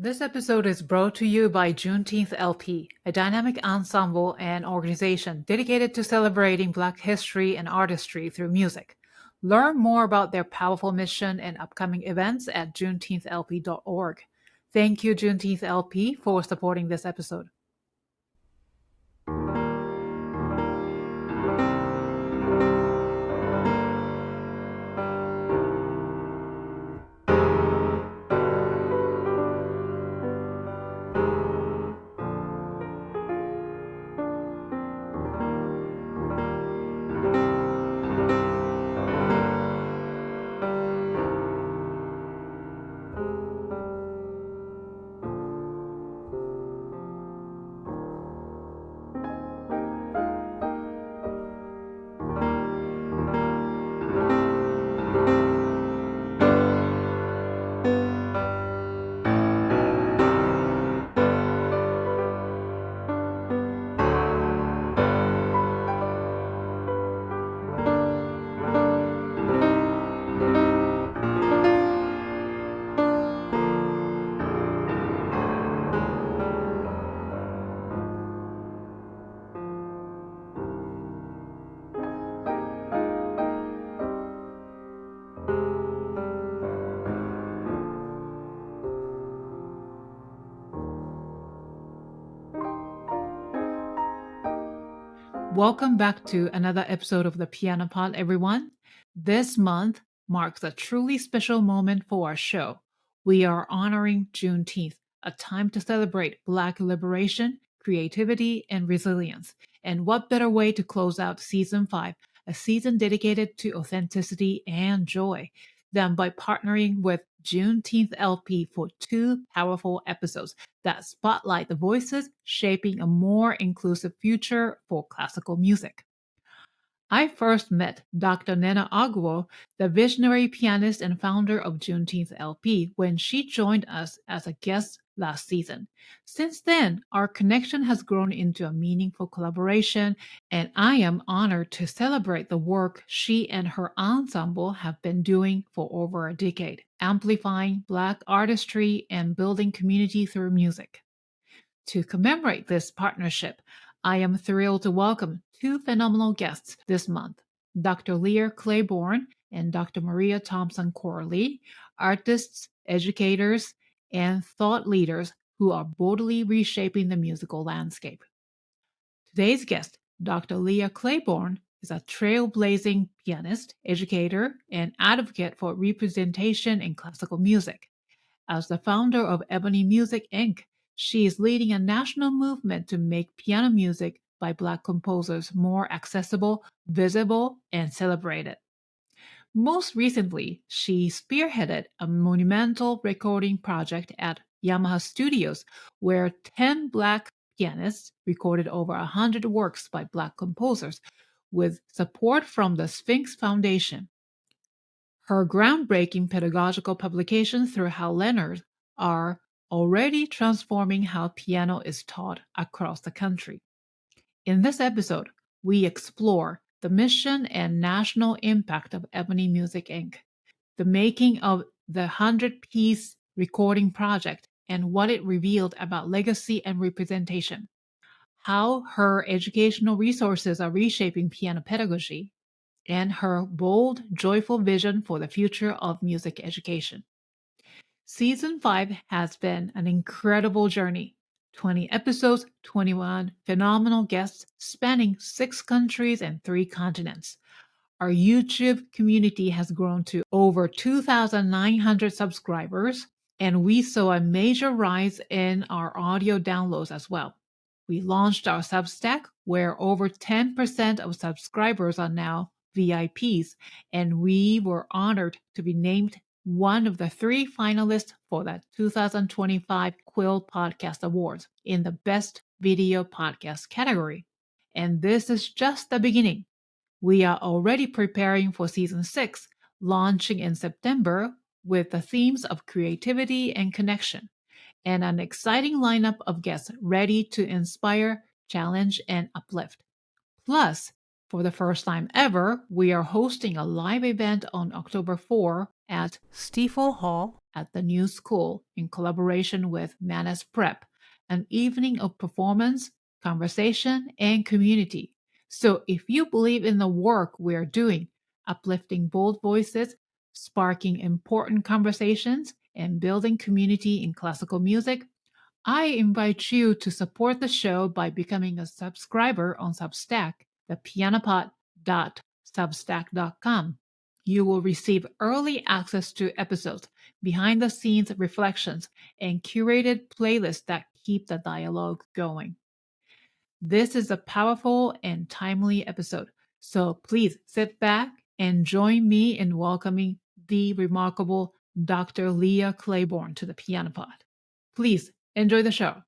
This episode is brought to you by Juneteenth LP, a dynamic ensemble and organization dedicated to celebrating Black history and artistry through music. Learn more about their powerful mission and upcoming events at juneteenthlp.org. Thank you, Juneteenth LP, for supporting this episode. Welcome back to another episode of the Piano Pod, everyone. This month marks a truly special moment for our show. We are honoring Juneteenth, a time to celebrate Black liberation, creativity, and resilience. And what better way to close out Season 5, a season dedicated to authenticity and joy, than by partnering with Juneteenth LP for two powerful episodes that spotlight the voices shaping a more inclusive future for classical music. I first met Dr. Nena Agwo, the visionary pianist and founder of Juneteenth LP, when she joined us as a guest last season. Since then, our connection has grown into a meaningful collaboration, and I am honored to celebrate the work she and her ensemble have been doing for over a decade, amplifying Black artistry and building community through music. To commemorate this partnership, I am thrilled to welcome two phenomenal guests this month, Dr. Leah Claiborne and Dr. Maria Thompson Corley, artists, educators, and thought leaders who are boldly reshaping the musical landscape. Today's guest, Dr. Leah Claiborne, is a trailblazing pianist, educator, and advocate for representation in classical music. As the founder of Ebony Music Inc., she is leading a national movement to make piano music by Black composers more accessible, visible, and celebrated. Most recently, she spearheaded a monumental recording project at Yamaha Studios, where 10 Black pianists recorded over 100 works by Black composers, with support from the Sphinx Foundation. Her groundbreaking pedagogical publications through Leonard are already transforming how piano is taught across the country. In this episode, we explore the mission and national impact of Ebony Music Inc., the making of the 100-piece recording project and what it revealed about legacy and representation, how her educational resources are reshaping piano pedagogy, and her bold, joyful vision for the future of music education. Season 5 has been an incredible journey. 20 episodes, 21 phenomenal guests spanning 6 countries and 3 continents. Our YouTube community has grown to over 2,900 subscribers, and we saw a major rise in our audio downloads as well. We launched our Substack, where over 10% of subscribers are now VIPs, and we were honored to be named one of the 3 finalists for the 2025 Quill Podcast Awards in the Best Video Podcast category. And this is just the beginning. We are already preparing for Season 6, launching in September with the themes of creativity and connection, and an exciting lineup of guests ready to inspire, challenge, and uplift. Plus, for the first time ever, we are hosting a live event on October 4 at Stifel Hall at the new school in collaboration with Manas Prep, an evening of performance, conversation, and community. So if you believe in the work we're doing, uplifting bold voices, sparking important conversations, and building community in classical music, I invite you to support the show by becoming a subscriber on Substack, thepianopod.substack.com. You will receive early access to episodes, behind the scenes reflections, and curated playlists that keep the dialogue going. This is a powerful and timely episode, so please sit back and join me in welcoming the remarkable Dr. Leah Claiborne to the Piano Pod. Please enjoy the show.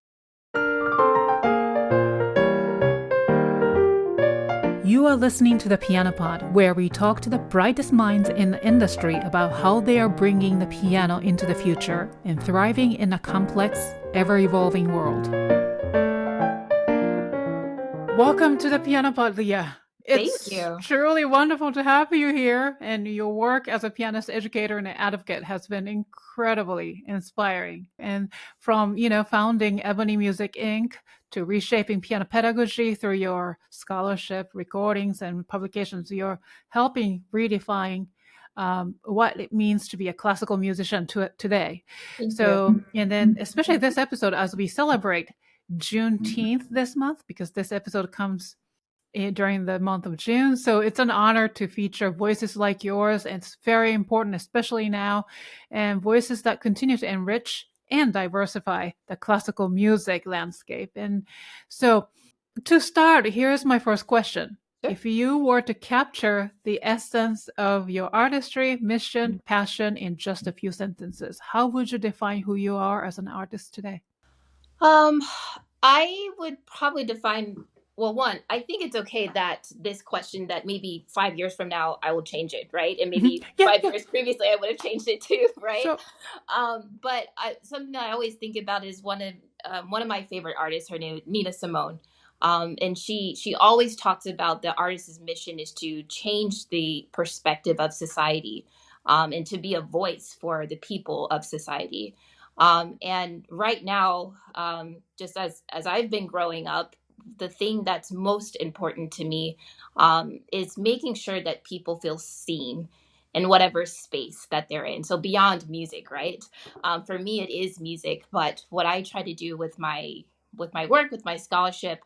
You are listening to the Piano Pod, where we talk to the brightest minds in the industry about how they are bringing the piano into the future and thriving in a complex, ever-evolving world. Welcome to the Piano Pod, Leah. It's Thank you. truly wonderful to have you here, and your work as a pianist, educator, and an advocate has been incredibly inspiring. And from, founding Ebony Music Inc. to reshaping piano pedagogy through your scholarship, recordings, and publications, you're helping redefine what it means to be a classical musician today. Thank So, and then especially this episode, as we celebrate Juneteenth this month, because this episode comes during the month of June. So it's an honor to feature voices like yours. And it's very important, especially now, and voices that continue to enrich and diversify the classical music landscape. And so to start, here's my first question. Sure. If you were to capture the essence of your artistry, mission, passion in just a few sentences, how would you define who you are as an artist today? I would probably define, well, one, I think it's okay that this question, that maybe 5 years from now, I will change it, right? And maybe Yeah, 5 years previously, I would have changed it too, right? Sure. But something that I always think about is one of my favorite artists, her name Nina Simone. And she always talks about the artist's mission is to change the perspective of society, and to be a voice for the people of society. And right now, just as I've been growing up, the thing that's most important to me is making sure that people feel seen in whatever space that they're in. So beyond music, right? For me, it is music, but what I try to do with my work, with my scholarship,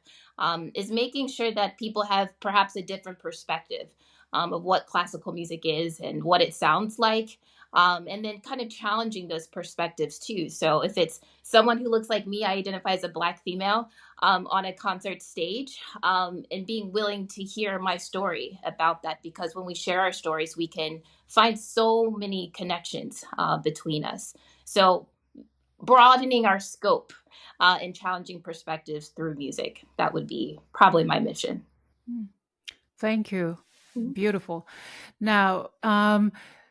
is making sure that people have perhaps a different perspective of what classical music is and what it sounds like. And then kind of challenging those perspectives too. So if it's someone who looks like me, I identify as a Black female on a concert stage, and being willing to hear my story about that, because when we share our stories, we can find so many connections between us. So broadening our scope and challenging perspectives through music, that would be probably my mission. Thank you. Beautiful. Now,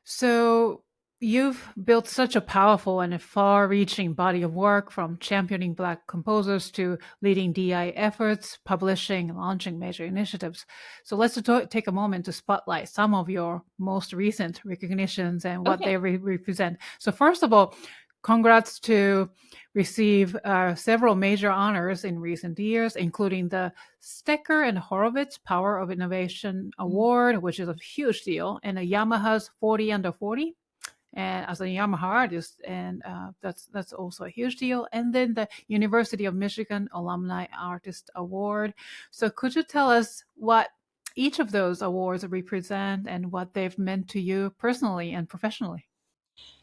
so you've built such a powerful and a far-reaching body of work, from championing Black composers to leading DI efforts, publishing and launching major initiatives. So let's take a moment to spotlight some of your most recent recognitions and what they represent. So first of all, congrats to receive several major honors in recent years, including the Stecker and Horowitz Power of Innovation Award, which is a huge deal, and a Yamaha's 40 Under 40. And as a Yamaha artist, and that's also a huge deal. And then the University of Michigan Alumni Artist Award. So could you tell us what each of those awards represent and what they've meant to you personally and professionally?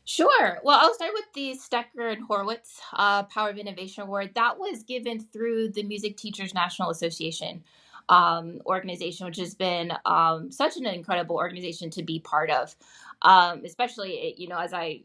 Sure. Well, I'll start with the Stecker and Horowitz Power of Innovation Award. That was given through the Music Teachers National Association organization, which has been such an incredible organization to be part of, especially, as I,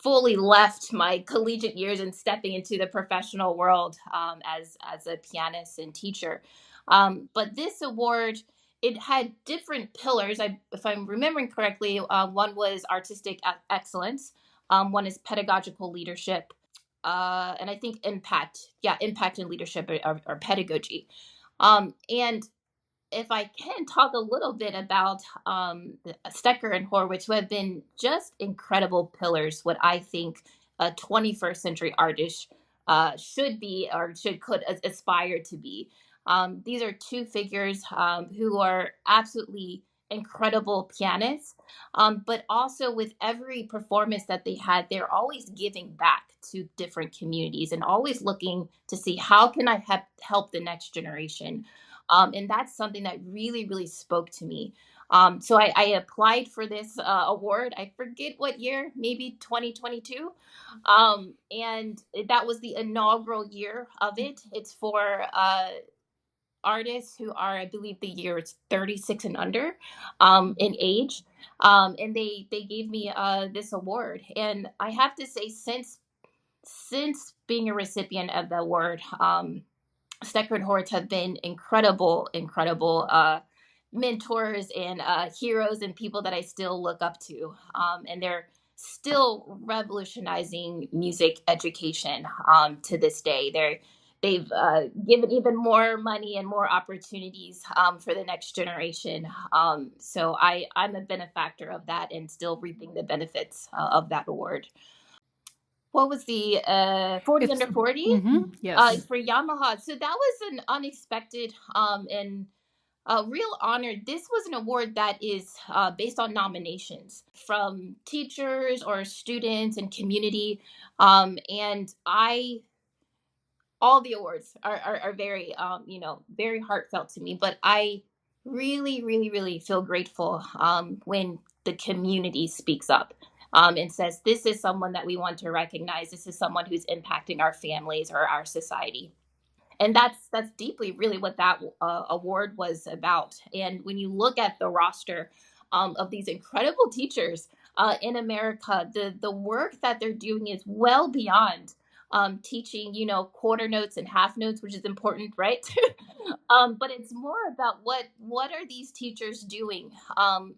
fully left my collegiate years and stepping into the professional world as a pianist and teacher. But this award, it had different pillars. If I'm remembering correctly, one was artistic excellence, one is pedagogical leadership, and I think impact. Yeah, impact and leadership, or pedagogy. And if I can talk a little bit about Stecker and Horwitz, who have been just incredible pillars, what I think a 21st century artist should be or could aspire to be. These are two figures who are absolutely incredible pianists, but also with every performance that they had, they're always giving back to different communities and always looking to see how can I help the next generation. And that's something that really, really spoke to me. So I applied for this award. I forget what year, maybe 2022. And that was the inaugural year of it. It's for artists who are, I believe the year is 36 and under in age. And they gave me this award. And I have to say, since being a recipient of the award, Stecker and Horwitz have been incredible mentors and heroes and people that I still look up to. And they're still revolutionizing music education to this day. They've given even more money and more opportunities for the next generation. So I'm a benefactor of that and still reaping the benefits of that award. What was the 40 under 40 Yes. for Yamaha? So that was an unexpected and a real honor. This was an award that is based on nominations from teachers or students and community. And all the awards are very, very heartfelt to me. But I really feel grateful when the community speaks up and says, this is someone that we want to recognize. This is someone who's impacting our families or our society. And that's deeply really what that award was about. And when you look at the roster of these incredible teachers in America, the work that they're doing is well beyond teaching, quarter notes and half notes, which is important, right? But it's more about what are these teachers doing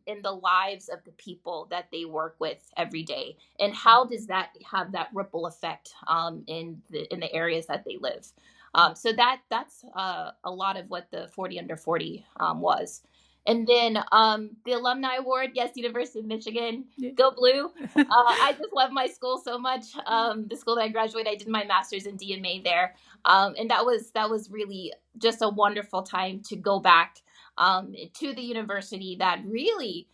in the lives of the people that they work with every day, and how does that have that ripple effect in the areas that they live. So that's a lot of what the 40 under 40 was. And then the alumni award, yes, University of Michigan, go blue. I just love my school so much. The school that I graduated, I did my master's in DMA there, and that was really just a wonderful time to go back to the university that really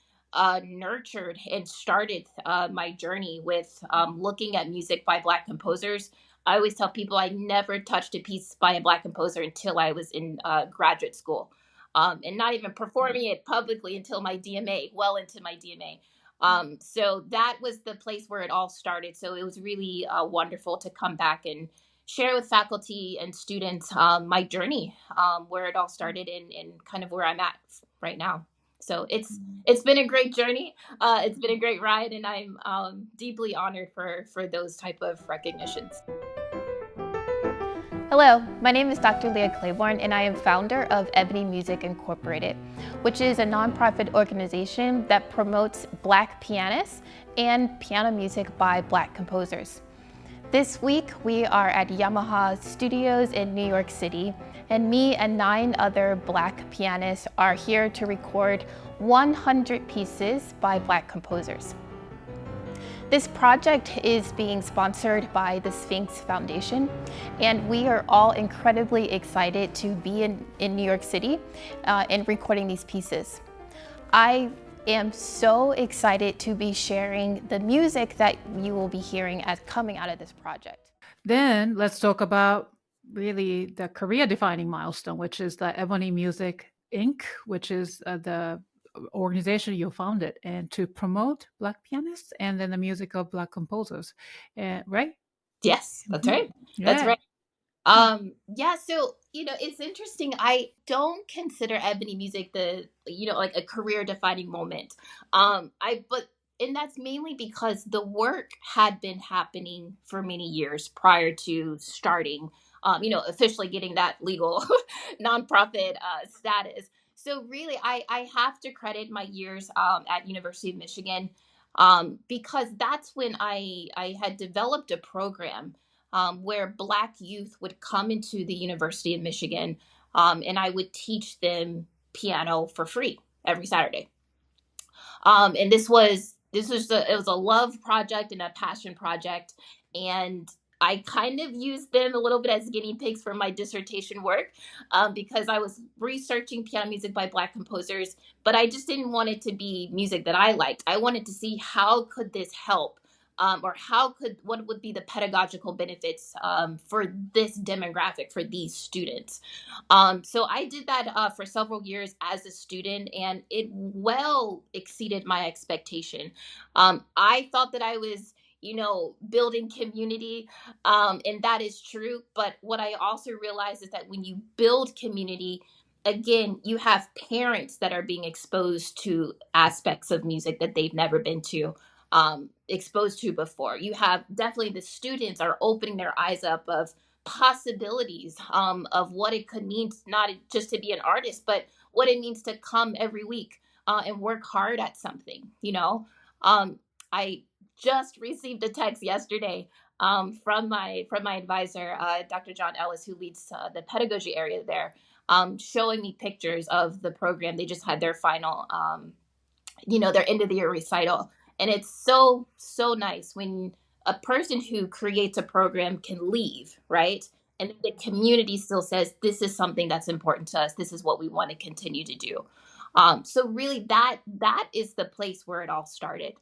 nurtured and started my journey with looking at music by Black composers. I always tell people I never touched a piece by a Black composer until I was in graduate school, and not even performing it publicly until my DMA, well into my DMA. So that was the place where it all started. So it was really wonderful to come back and share with faculty and students my journey, where it all started and kind of where I'm at right now. So it's been a great journey. It's been a great ride, and I'm deeply honored for those type of recognitions. Hello, my name is Dr. Leah Claiborne, and I am founder of Ebony Music Inc, which is a nonprofit organization that promotes Black pianists and piano music by Black composers. This week, we are at Yamaha Studios in New York City, and me and 9 other Black pianists are here to record 100 pieces by Black composers. This project is being sponsored by the Sphinx Foundation, and we are all incredibly excited to be in New York City and recording these pieces. I am so excited to be sharing the music that you will be hearing as coming out of this project. Then let's talk about really the career-defining milestone, which is the Ebony Music Inc., which is the organization you founded and to promote Black pianists and then the music of Black composers, right? Yes, that's right. That's right. So it's interesting. I don't consider Ebony Music like a career defining moment. And that's mainly because the work had been happening for many years prior to starting, officially getting that legal nonprofit status. So really, I have to credit my years at University of Michigan because that's when I had developed a program where Black youth would come into the University of Michigan, and I would teach them piano for free every Saturday. And it was a love project and a passion project. And I kind of used them a little bit as guinea pigs for my dissertation work, because I was researching piano music by Black composers, but I just didn't want it to be music that I liked. I wanted to see how could this help, or what would be the pedagogical benefits for this demographic, for these students. So I did that for several years as a student, and it well exceeded my expectation. I thought that I was, building community, and that is true. But what I also realized is that when you build community, again, you have parents that are being exposed to aspects of music that they've never been exposed to before. You have definitely the students are opening their eyes up of possibilities, of what it could mean, not just to be an artist, but what it means to come every week and work hard at something. I just received a text yesterday from my advisor, Dr. John Ellis, who leads the pedagogy area there, showing me pictures of the program. They just had their final, their end of the year recital. And it's so, so nice when a person who creates a program can leave, right? And the community still says, this is something that's important to us. This is what we want to continue to do. So really that is the place where it all started.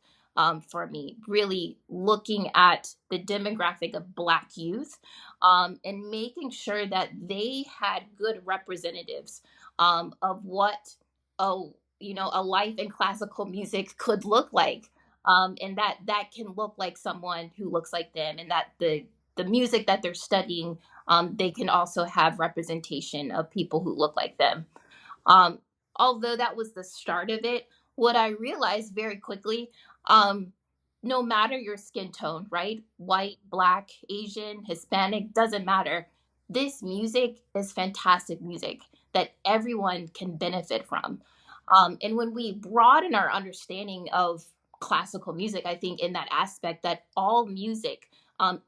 For me, really looking at the demographic of Black youth, and making sure that they had good representatives of what a life in classical music could look like, and that can look like someone who looks like them, and that the music that they're studying, they can also have representation of people who look like them. Although that was the start of it, what I realized very quickly, no matter your skin tone, right? White, Black, Asian, Hispanic, doesn't matter. This music is fantastic music that everyone can benefit from. And when we broaden our understanding of classical music, I think in that aspect that all music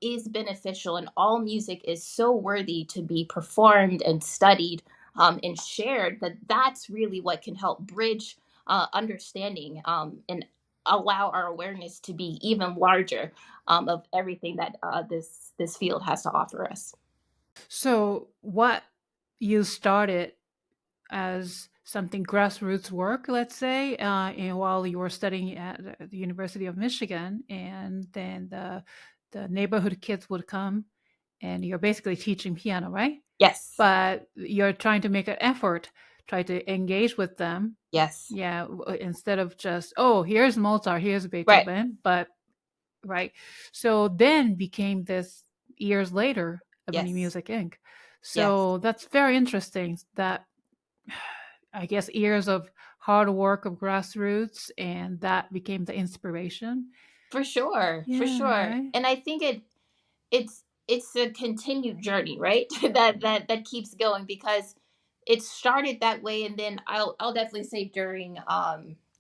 is beneficial, and all music is so worthy to be performed and studied and shared, that's really what can help bridge understanding, and allow our awareness to be even larger of everything that this field has to offer us. So what you started as something grassroots work, let's say, and while you were studying at the University of Michigan, and then the neighborhood kids would come, and you're basically teaching piano, right? Yes. But you're trying to make an effort, try to engage with them. Yes. Yeah, instead of just, oh, here's Mozart, here's Beethoven, but right. So then became this years later, Ebony Music Inc. So that's very interesting that I guess years of hard work of grassroots, and that became the inspiration. For sure. Yeah, for sure. right. And I think it's a continued journey, right? that keeps going, because it started that way. And then I'll definitely say during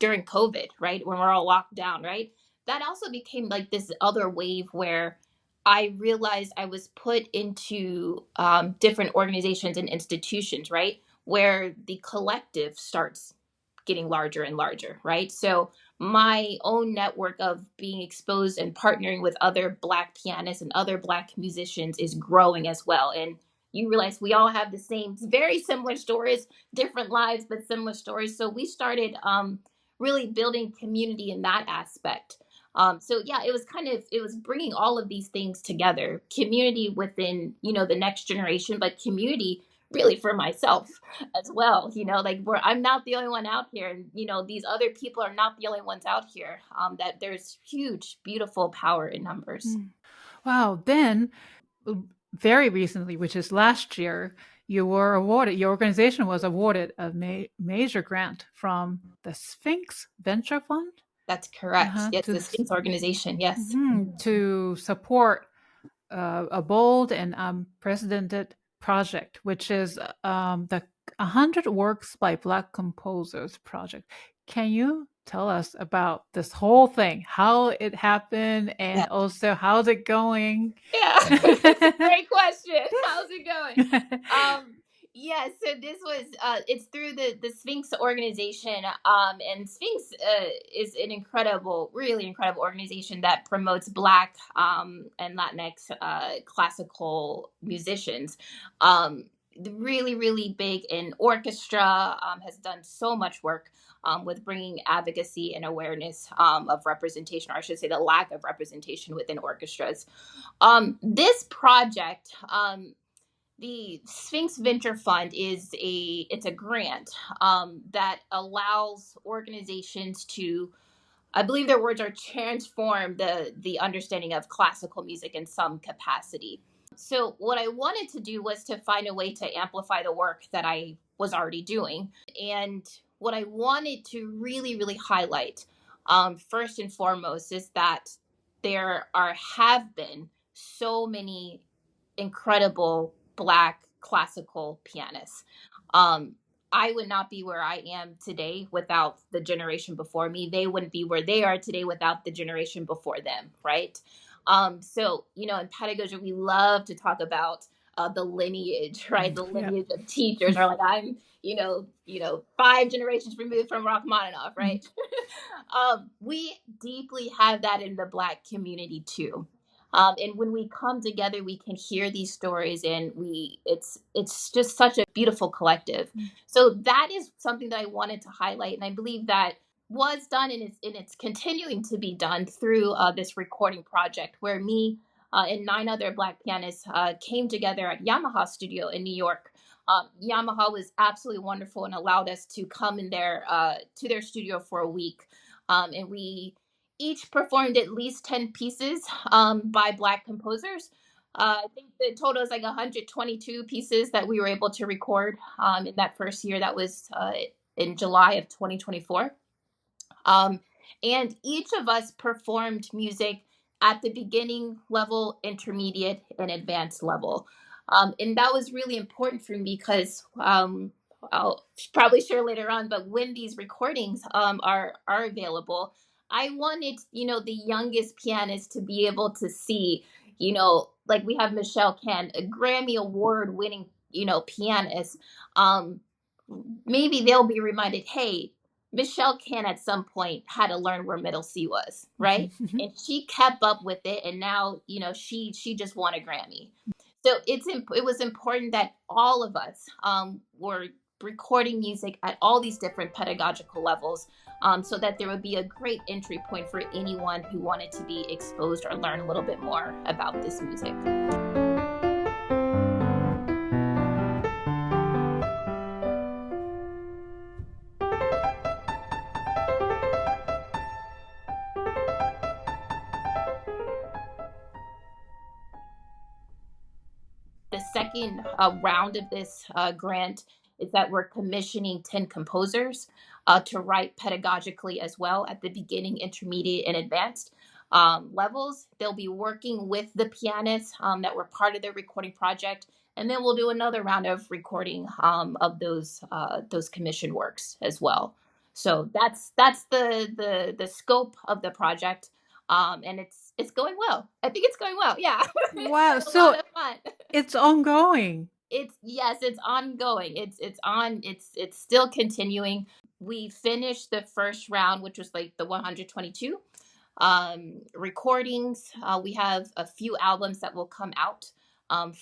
COVID, right? When we're all locked down, right? That also became like this other wave where I realized I was put into different organizations and institutions, right? Where the collective starts getting larger and larger, right? So my own network of being exposed and partnering with other Black pianists and other Black musicians is growing as well. And you realize we all have the same, very similar stories, different lives, but similar stories. So we started really building community in that aspect. So yeah, it was bringing all of these things together, community within, the next generation, but community really for myself as well, like where I'm not the only one out here, and these other people are not the only ones out here, that there's huge, beautiful power in numbers. Wow. Then very recently, which is last year, your organization was awarded a major grant from the Sphinx Venture Fund. That's correct. Yes, the Sphinx organization. Yes. To support a bold and unprecedented project, which is the 100 Works by Black Composers project. Can you tell us about this whole thing, how it happened, and also how's it going? Yeah, great question. How's it going? Yeah, so this was it's through the Sphinx organization, and Sphinx is an incredible, really incredible organization that promotes Black and Latinx classical musicians. Um, really, really big in orchestra, has done so much work with bringing advocacy and awareness of representation, or I should say, the lack of representation within orchestras. This project. The Sphinx Venture Fund it's a grant that allows organizations to, I believe their words are, transform the understanding of classical music in some capacity. So what I wanted to do was to find a way to amplify the work that I was already doing, and what I wanted to really really highlight, first and foremost, is that there are have been so many incredible Black classical pianists. Um, I would not be where I am today without the generation before me. They wouldn't be where they are today without the generation before them, right? So, in pedagogy, we love to talk about the lineage, right? The Yeah. lineage of teachers are like, I'm, five generations removed from Rachmaninoff, right? We deeply have that in the Black community too. And when we come together, we can hear these stories, and it's just such a beautiful collective. So that is something that I wanted to highlight, and I believe that was done, and it's continuing to be done through this recording project, where me and 9 other Black pianists came together at Yamaha Studio in New York. Yamaha was absolutely wonderful and allowed us to come in there to their studio for a week, and we each performed at least 10 pieces by Black composers. I think the total is like 122 pieces that we were able to record in that first year. That was in July of 2024. Um, and each of us performed music at the beginning level, intermediate, and advanced level. And that was really important for me because I'll probably share later on, but when these recordings are available, I wanted, the youngest pianist to be able to see, like we have Michelle Ken, a Grammy Award winning, pianist. Um, Maybe they'll be reminded, hey, Michelle Ken at some point had to learn where middle C was, right? And she kept up with it, and now she just won a Grammy. So it was important that all of us were recording music at all these different pedagogical levels, so that there would be a great entry point for anyone who wanted to be exposed or learn a little bit more about this music. The second round of this grant is that we're commissioning 10 composers to write pedagogically as well at the beginning, intermediate, and advanced levels. They'll be working with the pianists that were part of the recording project, and then we'll do another round of recording of those commission works as well. So that's the scope of the project, and it's going well. I think it's going well. Yeah, Wow. it's a lot So of fun. it's ongoing. It's ongoing. It's still continuing. We finished the first round, which was like the 122 recordings. We have a few albums that will come out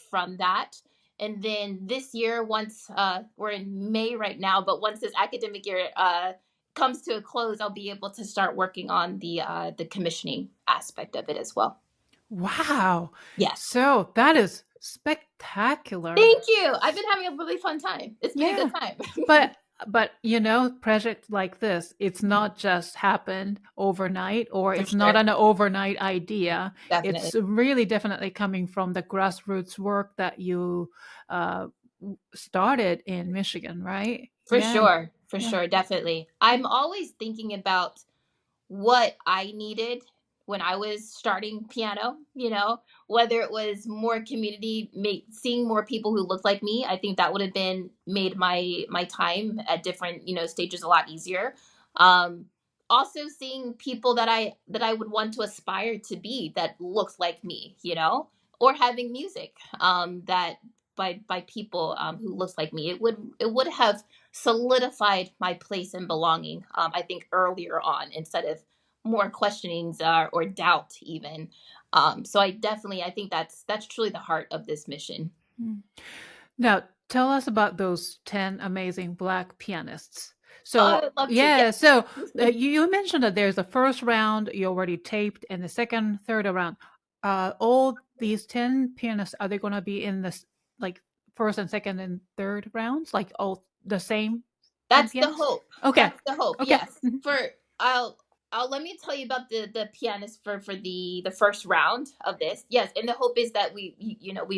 from that. And then this year, once we're in May right now, but once this academic year comes to a close, I'll be able to start working on the commissioning aspect of it as well. Wow. Yes. So that is spectacular. Thank you. I've been having a really fun time. It's been a good time. But projects like this, it's not just happened overnight, or For it's not sure. an overnight idea. Definitely. It's really definitely coming from the grassroots work that you started in Michigan, right? For Yeah. sure. For Yeah. sure. Definitely. I'm always thinking about what I needed when I was starting piano, whether it was more community, seeing more people who looked like me. I think that would have been made my time at different, stages a lot easier. Also seeing people that I would want to aspire to be that looks like me, or having music that by people who looks like me. It would have solidified my place and belonging. I think earlier on instead of more questionings or doubt even. So I think that's truly the heart of this mission. Mm. Now, tell us about those 10 amazing Black pianists. Oh, So, I'd love to. yeah, so Yeah. you mentioned that there's a first round you already taped and the second, third round. All these 10 pianists, are they going to be in this like first and second and third rounds? Like all the same 10 That's the pianists? hope. Okay. That's the hope. Okay. Yes. Mhm. For I'll let me tell you about the pianist for the first round of this. Yes, and the hope is that we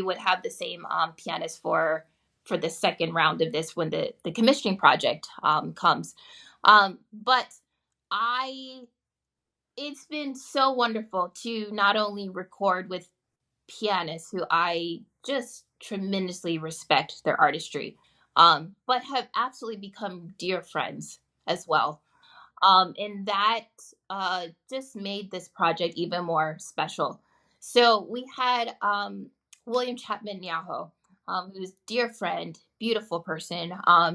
would have the same pianist for the second round of this when the commissioning project comes. But I it's been so wonderful to not only record with pianists who I just tremendously respect their artistry, but have absolutely become dear friends as well. And that just made this project even more special. So we had William Chapman Nyaho, who's a dear friend, beautiful person,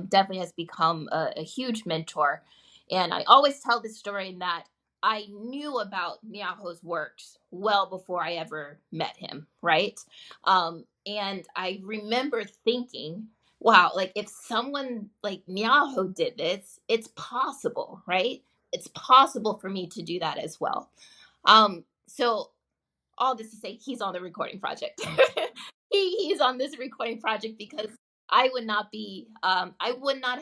definitely has become a huge mentor. And I always tell this story in that I knew about Nyaho's works well before I ever met him, right? And I remember thinking, wow, like if someone like Nyaho did this, it's possible, right? It's possible for me to do that as well. So all this to say, he's on the recording project. He's on this recording project because I would not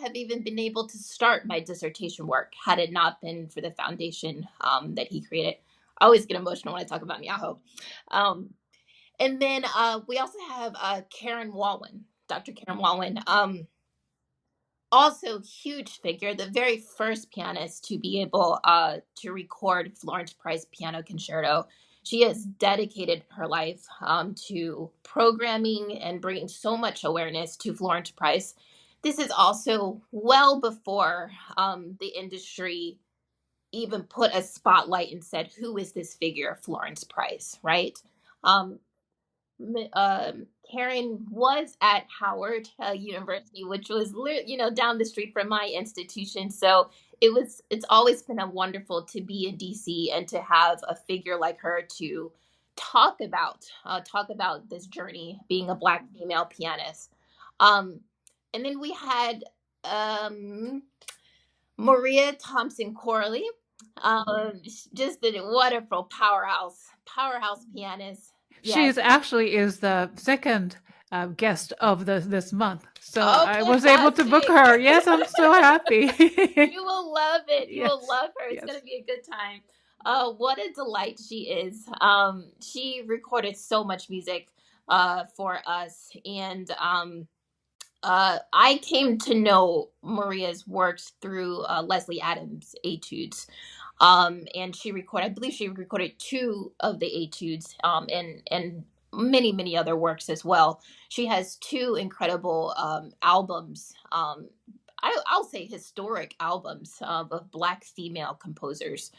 have even been able to start my dissertation work had it not been for the foundation that he created. I always get emotional when I talk about Nyaho. Um, and then we also have Karen Walwyn, Dr. Karen Walwyn. Also huge figure, the very first pianist to be able to record Florence Price piano concerto. She has dedicated her life to programming and bringing so much awareness to Florence Price. This is also well before the industry even put a spotlight and said, who is this figure, Florence Price, right? Um, Karen was at Howard University, which was down the street from my institution. So it's always been a wonderful to be in DC and to have a figure like her to talk about this journey being a Black female pianist. Um, and then we had Maria Thompson Corley, just a wonderful powerhouse pianist. Yes. She's actually is the second guest of this month. So Oh, I was able to book fantastic. her. Yes, I'm so happy. You will love it. You Yes. will love her. It's Yes. going to be a good time. What a delight she is. She recorded so much music for us. And I came to know Maria's works through Leslie Adams' etudes. And I believe she recorded two of the etudes, and many, many other works as well. She has two incredible albums. I'll say historic albums of Black female composers.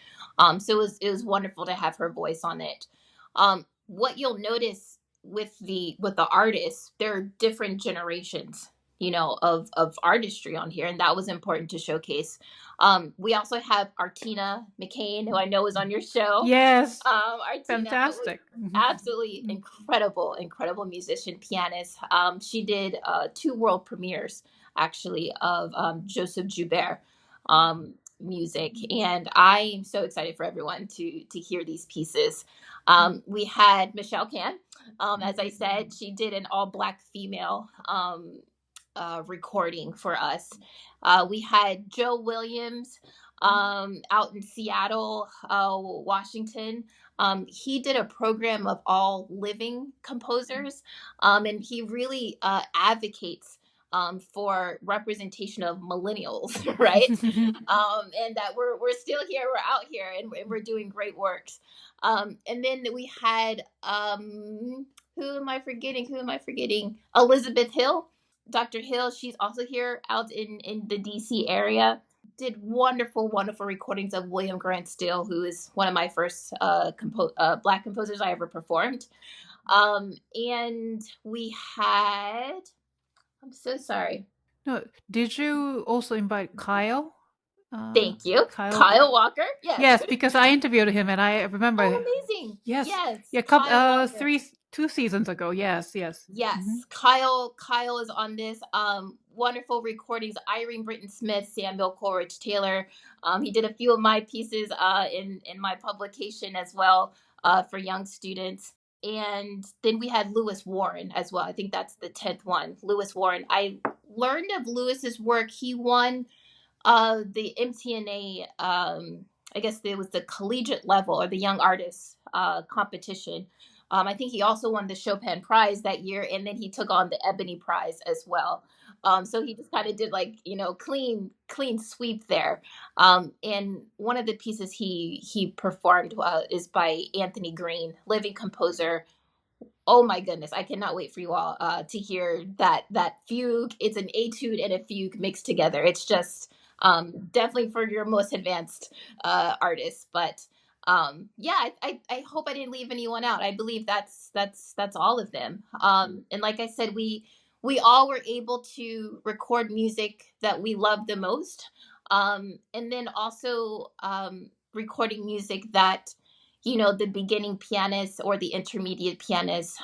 So it was wonderful to have her voice on it. What you'll notice with the artists, there are different generations, of artistry on here, and that was important to showcase. We also have Artina McCain, who I know is on your show. Yes. Artina, Fantastic. absolutely incredible musician, pianist. She did two world premieres actually of Joseph Joubert music, and I'm so excited for everyone to hear these pieces. We had Michelle Can, as I said, she did an all Black female recording for us. We had Joe Williams out in Seattle, Washington. He did a program of all living composers, and he really advocates for representation of millennials, right? And that we're still here, we're out here, and we're doing great works. And then we had who am I forgetting? Elizabeth Hill, Dr. Hill. She's also here out in the DC area. Did wonderful recordings of William Grant Still, who is one of my first Black composers I ever performed. And we had, I'm so sorry. No, did you also invite Kyle? Thank you. Kyle. Kyle Walker. Yes. Yes, because I interviewed him and I remember. Oh, amazing. Yes, Yes. yeah, Kyle Walker. 2 seasons ago. Yes, yes. Yes. Kyle is on this. Wonderful recordings. Irene Britton Smith, Samuel Coleridge-Taylor. He did a few of my pieces in my publication as well, for young students. And then we had Lewis Warren as well. I think that's the 10th one. Lewis Warren. I learned of Lewis's work. He won the MTNA, I guess it was the collegiate level or the young artist competition. I think he also won the Chopin Prize that year, and then he took on the Ebony Prize as well. So he just kind of did like, clean sweep there. And one of the pieces he performed is by Anthony Green, living composer. Oh my goodness, I cannot wait for you all to hear that fugue. It's an etude and a fugue mixed together. It's just definitely for your most advanced artists. But yeah, I hope I didn't leave anyone out. I believe that's all of them. And like I said, we all were able to record music that we love the most, and then also recording music that the beginning pianists or the intermediate pianists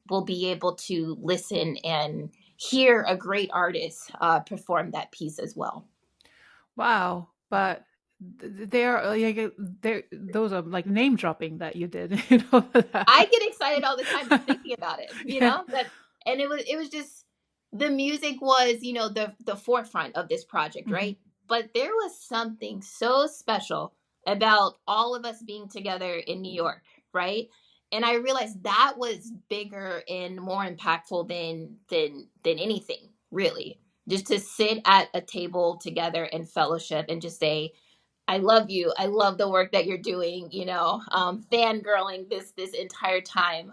will be able to listen and hear a great artist perform that piece as well. Wow, but they're like those are like name dropping that you did. I get excited all the time just thinking about it, Yeah. and it was just, the music was, the forefront of this project, right? But there was something so special about all of us being together in New York, right? And I realized that was bigger and more impactful than anything, really. Just to sit at a table together and fellowship and just say, I love you. I love the work that you're doing, fangirling this entire time.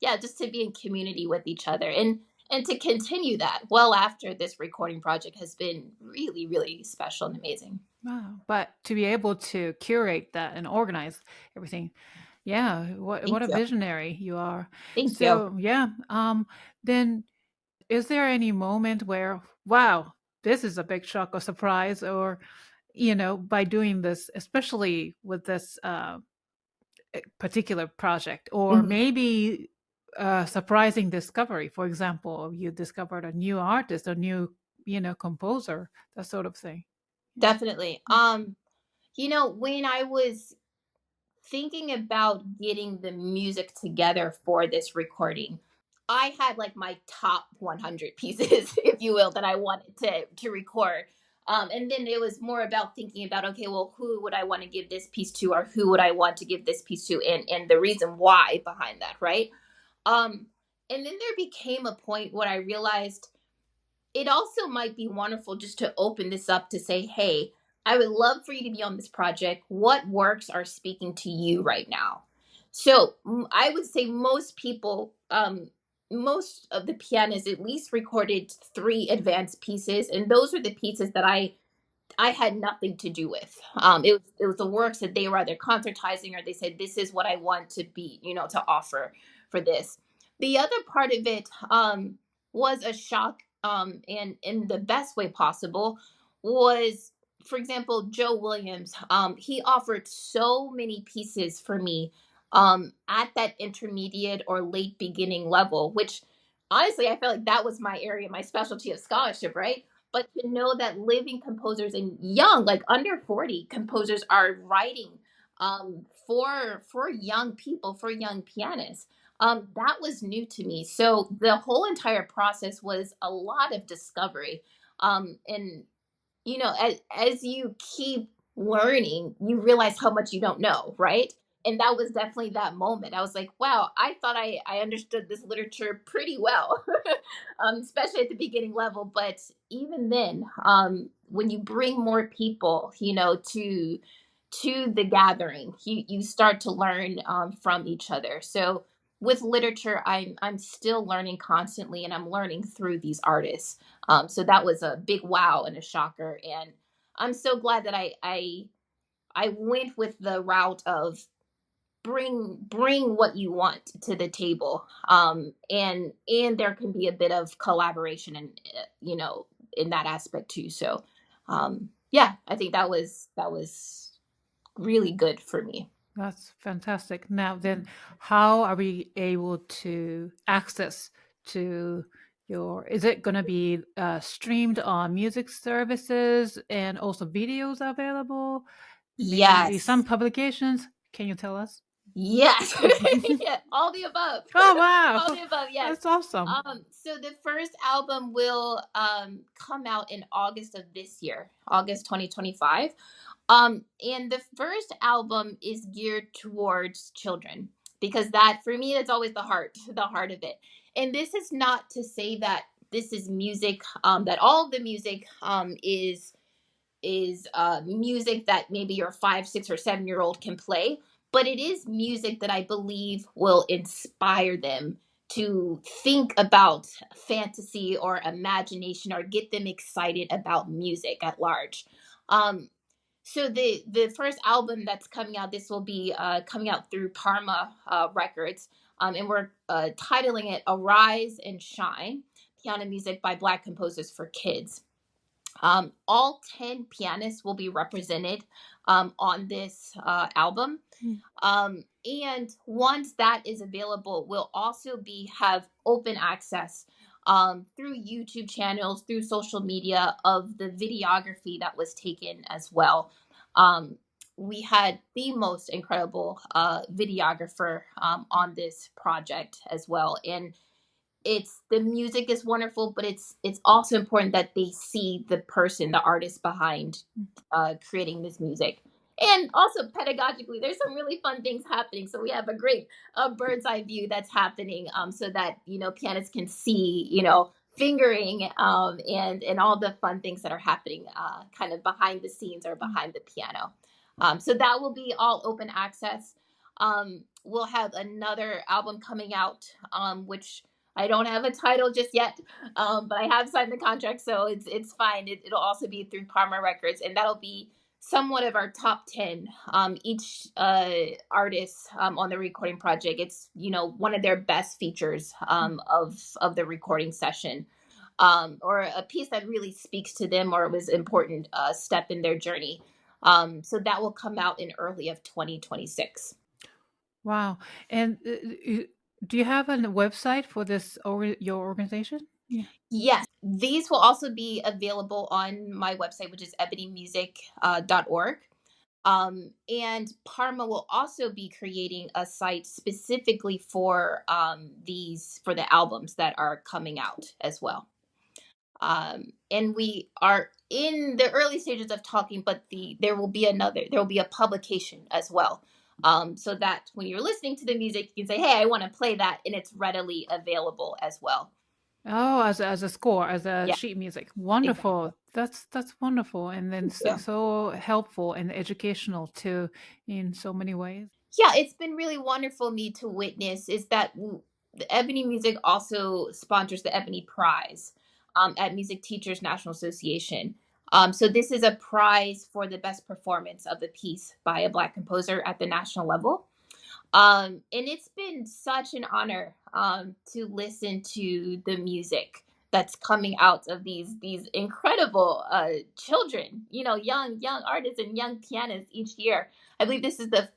Yeah, just to be in community with each other and to continue that well after this recording project has been really, really special and amazing. Wow. But to be able to curate that and organize everything, yeah, what Thank a you. visionary you are. Thank you. So yeah, then is there any moment where, wow, this is a big shock or surprise, or by doing this, especially with this particular project, or Mhm. maybe a surprising discovery? For example, you discovered a new artist, a new composer, that sort of thing. Definitely. When I was thinking about getting the music together for this recording, I had like my top 100 pieces, if you will, that I wanted to record. And then it was more about thinking about, okay, well, who would I want to give this piece to, or who would I want to give this piece to, and the reason why behind that, right? Um, and then there became a point where I realized it also might be wonderful just to open this up to say, hey, I would love for you to be on this project. What works are speaking to you right now? So I would say most people, most of the pianists at least recorded 3 advanced pieces, and those were the pieces that I had nothing to do with. It was the works that they were either concertizing or they said, this is what I want to be, to offer for this. The other part of it was a shock, and in the best way possible, was, for example, Joe Williams. He offered so many pieces for me at that intermediate or late beginning level, which honestly, I felt like that was my area, my specialty of scholarship, right? But to know that living composers and young, like under 40 composers, are writing for young people, for young pianists, that was new to me. So the whole entire process was a lot of discovery. And as you keep learning, you realize how much you don't know, right? And that was definitely that moment. I was like, wow, I thought I understood this literature pretty well, especially at the beginning level. But even then, when you bring more people, to the gathering, you start to learn from each other. So with literature, I'm still learning constantly, and I'm learning through these artists. So that was a big wow and a shocker. And I'm so glad that I went with the route of bring what you want to the table, and there can be a bit of collaboration and in that aspect too. So yeah, I think that was really good for me. That's fantastic. Now then, how are we able to access to is it going to be streamed on music services and also videos available? Maybe some Yes. publications. Can you tell us? Yes. Yeah, all the above. Oh, wow. All the above, yes. That's awesome. So the first album will come out in August of this year, August 2025. And the first album is geared towards children, because that, for me, that's always the heart of it. And this is not to say that this is music, that all of the music is music that maybe your 5, 6, or 7 year old can play, but it is music that I believe will inspire them to think about fantasy or imagination, or get them excited about music at large. So the first album that's coming out, this will be coming out through Parma Records, and we're titling it "Arise and Shine: Piano Music by Black Composers for Kids." All 10 pianists will be represented on this album. And once that is available, we'll also have open access through YouTube channels, through social media, of the videography that was taken as well. We had the most incredible videographer on this project as well. And the music is wonderful, but it's also important that they see the person, the artist behind creating this music. And also, pedagogically, there's some really fun things happening. So we have a great bird's eye view that's happening, so that pianists can see fingering, and all the fun things that are happening kind of behind the scenes or behind the piano. So that will be all open access. We'll have another album coming out, which I don't have a title just yet, but I have signed the contract, so it's fine. It'll also be through Parma Records, and that'll be somewhat of our top 10. Each artist on the recording project, it's one of their best features of the recording session, or a piece that really speaks to them, or was important step in their journey. So that will come out in early of 2026. Wow. And do you have a website for this your organization? Yeah. Yes, these will also be available on my website, which is ebonymusic.org. And Parma will also be creating a site specifically for the albums that are coming out as well. And we are in the early stages of talking, but there will be a publication as well. So that when you're listening to the music, you can say, "Hey, I want to play that," and it's readily available as well. Oh, as a score, as a Yeah, sheet music. exactly. Wonderful. That's wonderful. And then Yeah. so helpful and educational too in so many ways. Yeah, it's been really wonderful me to witness is that the Ebony Music also sponsors the Ebony Prize at Music Teachers National Association. So this is a prize for the best performance of the piece by a Black composer at the national level. And it's been such an honor to listen to the music that's coming out of these incredible children, young artists and young pianists each year. I believe this is the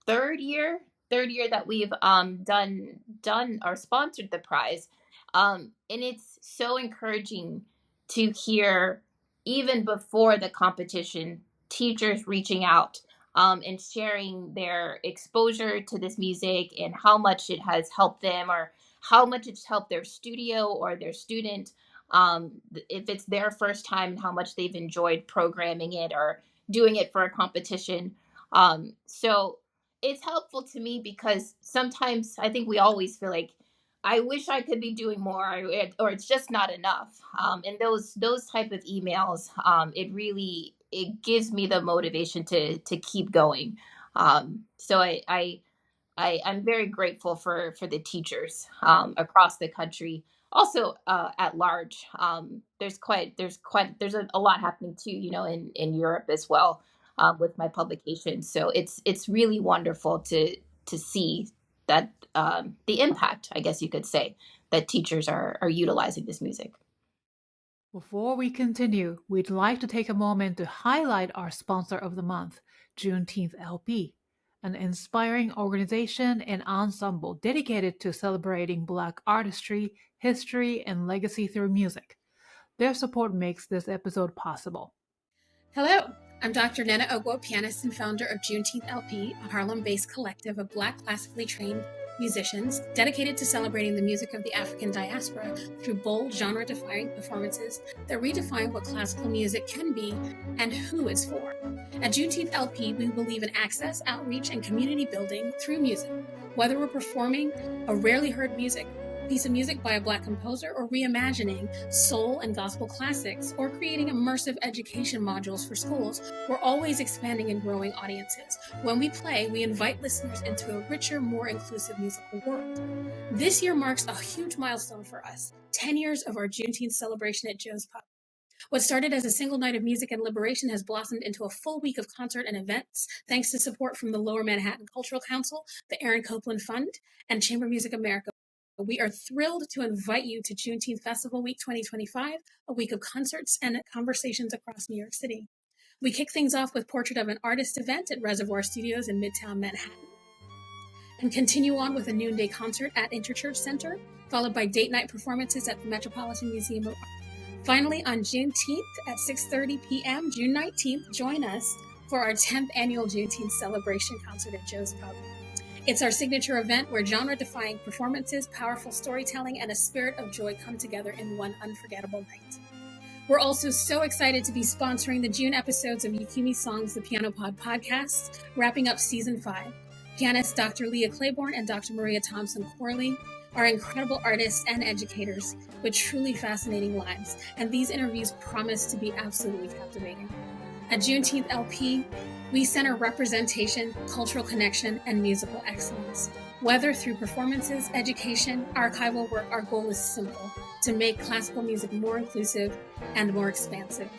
third year that we've done or sponsored the prize, and it's so encouraging to hear, even before the competition, teachers reaching out and sharing their exposure to this music and how much it has helped them, or how much it's helped their studio or their student, if it's their first time, and how much they've enjoyed programming it or doing it for a competition. So it's helpful to me, because sometimes I think we always feel like, I wish I could be doing more, or it's just not enough. And those type of emails, it gives me the motivation to keep going. So I'm very grateful for the teachers across the country, also at large. There's a lot happening too, in Europe as well, with my publication. So it's really wonderful to see that the impact, I guess you could say, that teachers are utilizing this music. Before we continue, we'd like to take a moment to highlight our sponsor of the month, Juneteenth LP, an inspiring organization and ensemble dedicated to celebrating Black artistry, history, and legacy through music. Their support makes this episode possible. Hello, I'm Dr. Nena Ogwo, pianist and founder of Juneteenth LP, a Harlem-based collective of Black classically trained musicians dedicated to celebrating the music of the African diaspora through bold, genre-defying performances that redefine what classical music can be and who it's for. At Juneteenth LP, we believe in access, outreach, and community building through music. Whether we're performing a rarely heard piece of music by a Black composer, or reimagining soul and gospel classics, or creating immersive education modules for schools, we're always expanding and growing audiences. When we play, we invite listeners into a richer, more inclusive musical world. This year marks a huge milestone for us, 10 years of our Juneteenth celebration at Joe's Pub. What started as a single night of music and liberation has blossomed into a full week of concert and events, thanks to support from the Lower Manhattan Cultural Council, the Aaron Copland Fund, and Chamber Music America. We are thrilled to invite you to Juneteenth Festival Week 2025, a week of concerts and conversations across New York City. We kick things off with Portrait of an Artist event at Reservoir Studios in Midtown Manhattan, and continue on with a noonday concert at Interchurch Center, followed by date night performances at the Metropolitan Museum of Art. Finally, on Juneteenth at 6:30 p.m., June 19th, join us for our 10th annual Juneteenth celebration concert at Joe's Pub. It's our signature event where genre-defying performances, powerful storytelling, and a spirit of joy come together in one unforgettable night. We're also so excited to be sponsoring the June episodes of Yukimi Songs, the Piano Pod podcast, wrapping up season 5. Pianists Dr. Leah Claiborne and Dr. Maria Thompson-Corley are incredible artists and educators with truly fascinating lives, and these interviews promise to be absolutely captivating. At Juneteenth LP, we center representation, cultural connection, and musical excellence. Whether through performances, education, archival work, our goal is simple: to make classical music more inclusive and more expansive.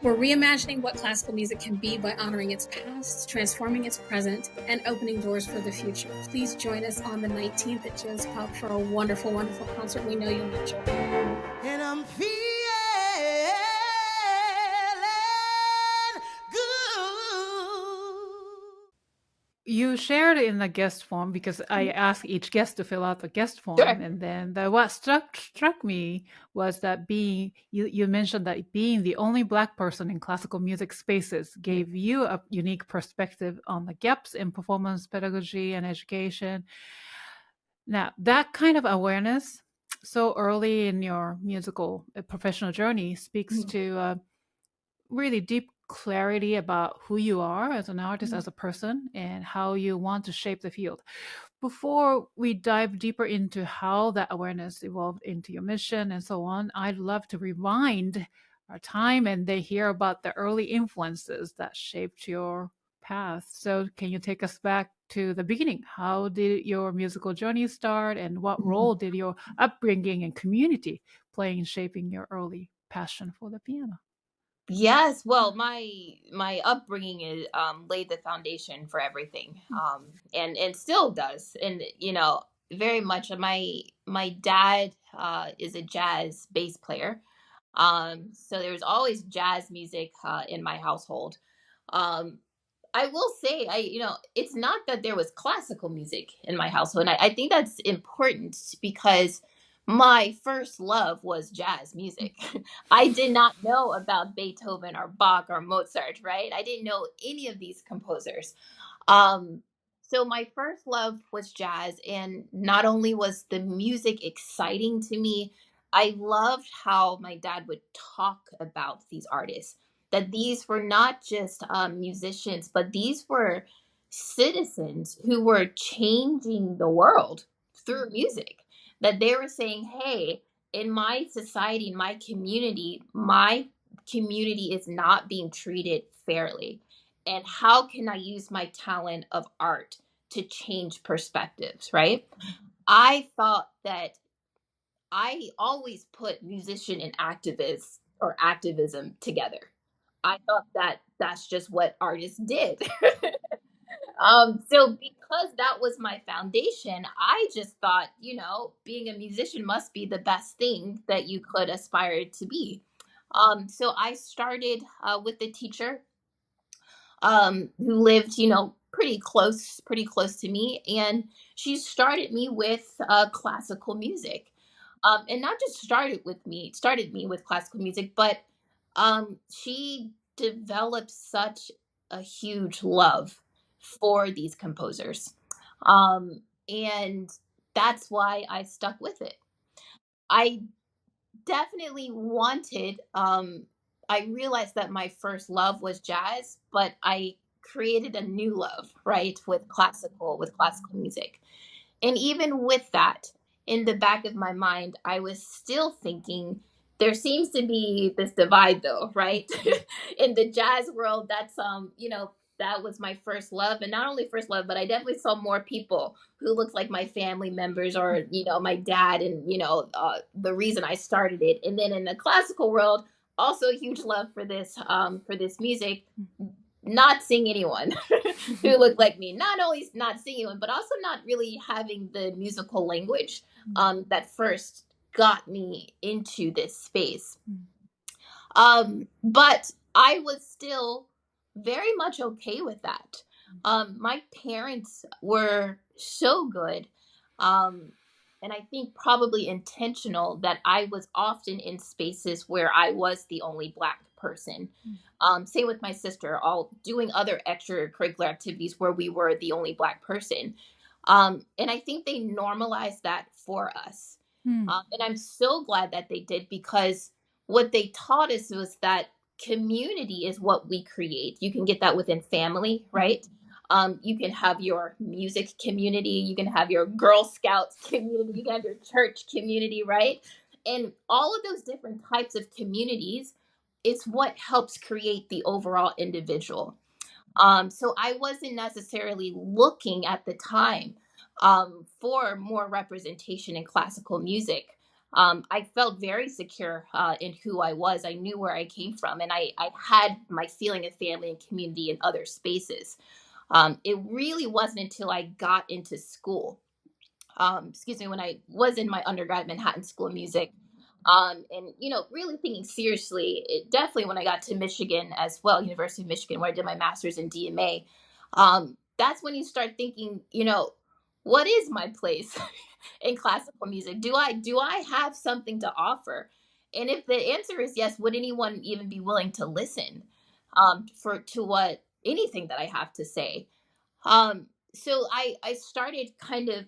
We're reimagining what classical music can be by honoring its past, transforming its present, and opening doors for the future. Please join us on the 19th at Joe's Pub for a wonderful, wonderful concert we know you'll enjoy. And I'm feeling You shared in the guest form because I asked each guest to fill out the guest form, Sure. and then what struck me was that you mentioned that being the only Black person in classical music spaces gave you a unique perspective on the gaps in performance, pedagogy, and education. Now, that kind of awareness so early in your musical professional journey speaks to really deep clarity about who you are as an artist, as a person, and how you want to shape the field. Before we dive deeper into how that awareness evolved into your mission and so on, I'd love to rewind our time and then hear about the early influences that shaped your path. So can you take us back to the beginning? How did your musical journey start, and what role did your upbringing and community play in shaping your early passion for the piano? Yes, well, my upbringing is laid the foundation for everything, and still does, and very much. My dad is a jazz bass player, so there was always jazz music in my household. Um, I will say, it's not that there was classical music in my household. And I think that's important because my first love was jazz music. I did not know about Beethoven or Bach or Mozart, right? I didn't know any of these composers. Um, so my first love was jazz, and not only was the music exciting to me, I loved how my dad would talk about these artists. That these were not just musicians, but these were citizens who were changing the world through music. That they were saying, "Hey, in my society, in my community is not being treated fairly, and how can I use my talent of art to change perspectives?" Right? I thought that I always put musician and activist or activism together. I thought that that's just what artists did. So because that was my foundation, I just thought, being a musician must be the best thing that you could aspire to be. So I started with the teacher who lived, pretty close to me, and she started me with classical music, and not just started me with classical music, but she developed such a huge love for these composers, and that's why I stuck with it. I definitely wanted I realized that my first love was jazz, but I created a new love, right, with classical music. And even with that, in the back of my mind, I was still thinking there seems to be this divide though, right? In the jazz world, that was my first love. And not only first love, but I definitely saw more people who looked like my family members or, my dad and, the reason I started it. And then in the classical world, also a huge love for this music, not seeing anyone who looked like me. Not only not seeing anyone, but also not really having the musical language that first got me into this space. But I was still very much okay with that. My parents were so good. And I think probably intentional that I was often in spaces where I was the only Black person. Same with my sister, all doing other extracurricular activities where we were the only Black person. And I think they normalized that for us. And I'm so glad that they did, because what they taught us was that community is what we create. You can get that within family, right? You can have your music community, you can have your Girl Scouts community, you can have your church community, right? And all of those different types of communities, it's what helps create the overall individual. So I wasn't necessarily looking at the time for more representation in classical music. I felt very secure in who I was. I knew where I came from, and I had my feeling of family and community in other spaces. It really wasn't until I got into school, when I was in my undergrad Manhattan School of Music, and really thinking seriously, definitely when I got to Michigan as well, University of Michigan, where I did my master's in DMA. That's when you start thinking, what is my place in classical music? Do I have something to offer? And if the answer is yes, would anyone even be willing to listen for to what anything that I have to say? So I started kind of,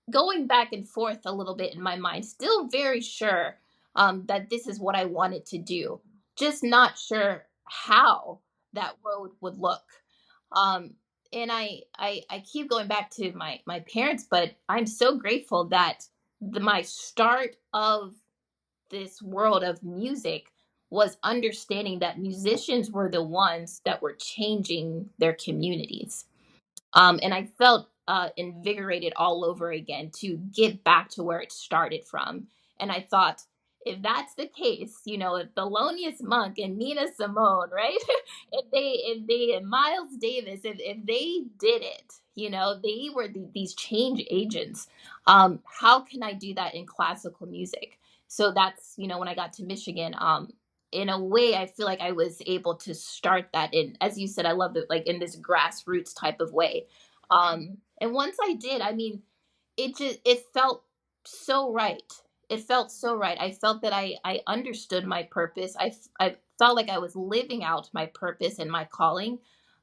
going back and forth a little bit in my mind, still very sure that this is what I wanted to do, just not sure how that road would look. Um, and I keep going back to my parents, but I'm so grateful that my start of this world of music was understanding that musicians were the ones that were changing their communities. And I felt invigorated all over again to get back to where it started from. And I thought, if that's the case, if Thelonious Monk and Nina Simone, right? if they and Miles Davis, if they did it, they were these change agents. How can I do that in classical music? So that's, when I got to Michigan, in a way, I feel like I was able to start that in, as you said, I love it, like in this grassroots type of way. And once I did, I mean, it felt so right. It felt so right. I felt that I understood my purpose. I felt like I was living out my purpose and my calling.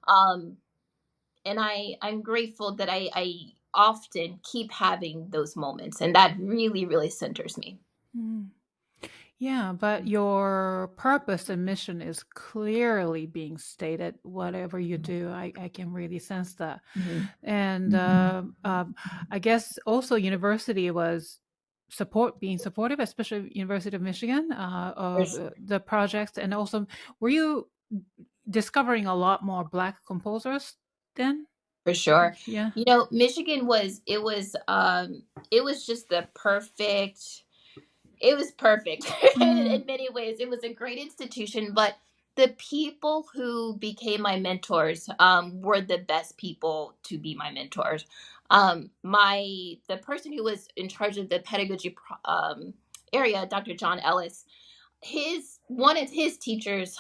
Um, and I'm grateful that I often keep having those moments, and that really, really centers me. Yeah, but your purpose and mission is clearly being stated, whatever you do. I can really sense that. And I guess also university was being supportive, especially University of Michigan, of the projects. And also, were you discovering a lot more Black composers then? For sure. Yeah. Michigan it was just the perfect, it was perfect in many ways. It was a great institution, but the people who became my mentors were the best people to be my mentors. The person who was in charge of the pedagogy area, Dr. John Ellis, one of his teachers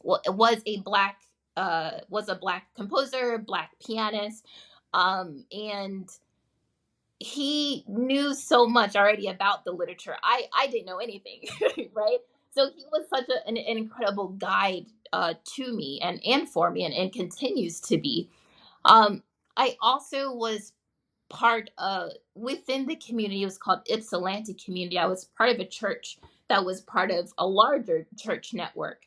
was a black composer, black pianist, and he knew so much already about the literature. I didn't know anything, right? So he was such an incredible guide to me and for me, and continues to be. I also was part of, within the community, it was called Ypsilanti community. I was part of a church that was part of a larger church network.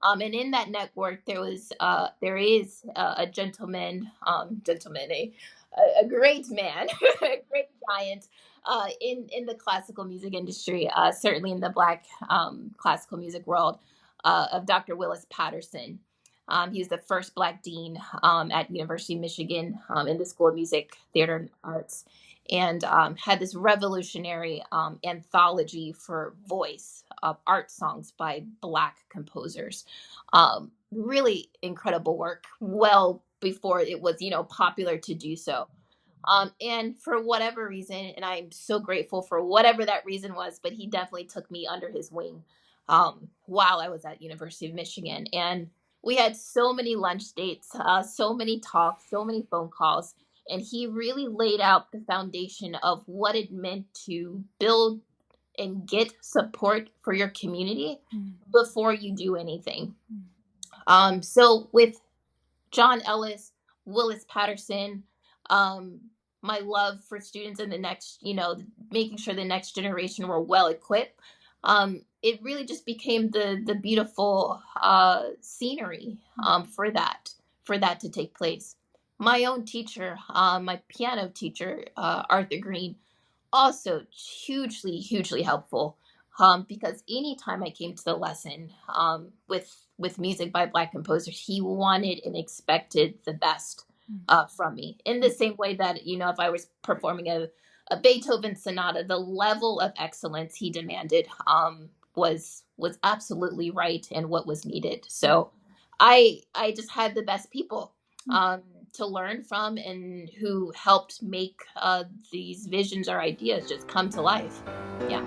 And in that network, there is a gentleman, a great man, a great giant in the classical music industry, certainly in the Black classical music world, of Dr. Willis Patterson. He was the first Black dean at University of Michigan in the School of Music, Theater, and Arts, and had this revolutionary anthology for voice of art songs by Black composers. Really incredible work, well before it was, popular to do so. And for whatever reason, and I'm so grateful for whatever that reason was, but he definitely took me under his wing while I was at University of Michigan. And we had so many lunch dates, so many talks, so many phone calls. And he really laid out the foundation of what it meant to build and get support for your community before you do anything. So with John Ellis, Willis Patterson, my love for students in the next, making sure the next generation were well equipped, it really just became the beautiful scenery for that to take place. My own teacher, my piano teacher, Arthur Green, also hugely helpful, because anytime I came to the lesson with music by Black composers, he wanted and expected the best from me. In the same way that, if I was performing a Beethoven sonata, the level of excellence he demanded was absolutely right and what was needed. So I just had the best people to learn from, and who helped make these visions or ideas just come to life. Yeah.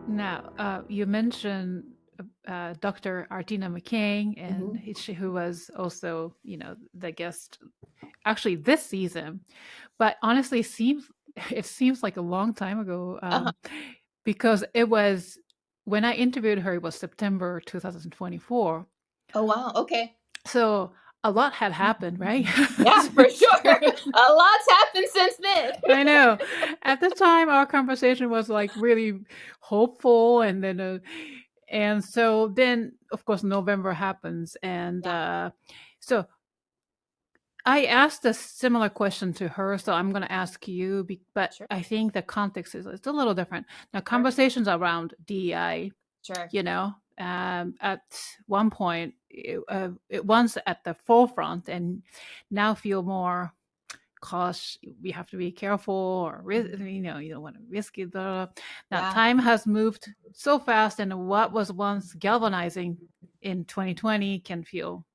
Now, you mentioned Dr. Artina McCain, and who was also, the guest actually this season. But honestly, it seems like a long time ago, because it was when I interviewed her. It was September 2024. Oh wow! Okay. So a lot had happened, right? Yeah, for sure. A lot's happened since then. I know. At the time, our conversation was like really hopeful, and then, and so then, of course, November happens, and so I asked a similar question to her, so I'm going to ask you, but sure. I think the context is it's a little different. Now, conversations around DEI, sure. At one point, it was at the forefront, and now feel more cautious. We have to be careful, or you don't want to risk it. Now, time has moved so fast, and what was once galvanizing in 2020 can feel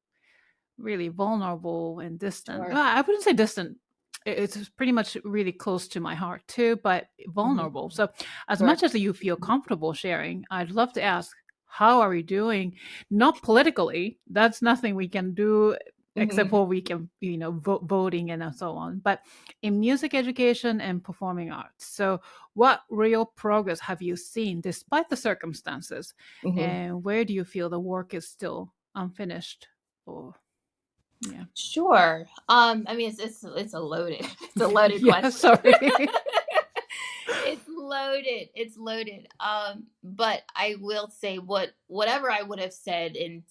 really vulnerable and distant. Sure. Well, I wouldn't say distant. It's pretty much really close to my heart too, but vulnerable. So as much as you feel comfortable sharing, I'd love to ask, how are we doing? Not politically. That's nothing we can do except for we can, voting and so on. But in music education and performing arts, so what real progress have you seen despite the circumstances? And where do you feel the work is still unfinished? Or yeah. Sure. I mean, it's a loaded it's a loaded Yeah, question. sorry. It's loaded. It's loaded. But I will say whatever I would have said in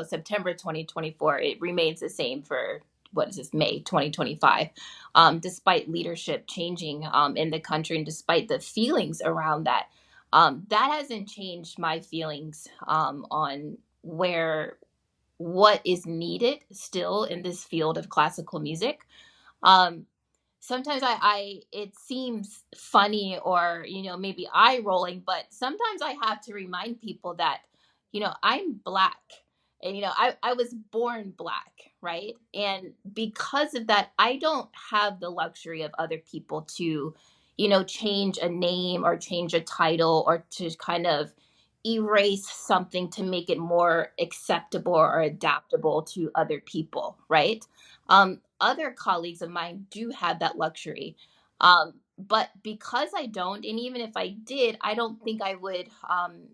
September 2024, it remains the same for what is this, May 2025. Despite leadership changing in the country, and despite the feelings around that, that hasn't changed my feelings on what is needed still in this field of classical music. Sometimes it seems funny or, maybe eye rolling, but sometimes I have to remind people that, I'm Black and, I was born Black, right? And because of that, I don't have the luxury of other people to, change a name or change a title or to kind of erase something to make it more acceptable or adaptable to other people, right? Other colleagues of mine do have that luxury. But because I don't, and even if I did, I don't think I would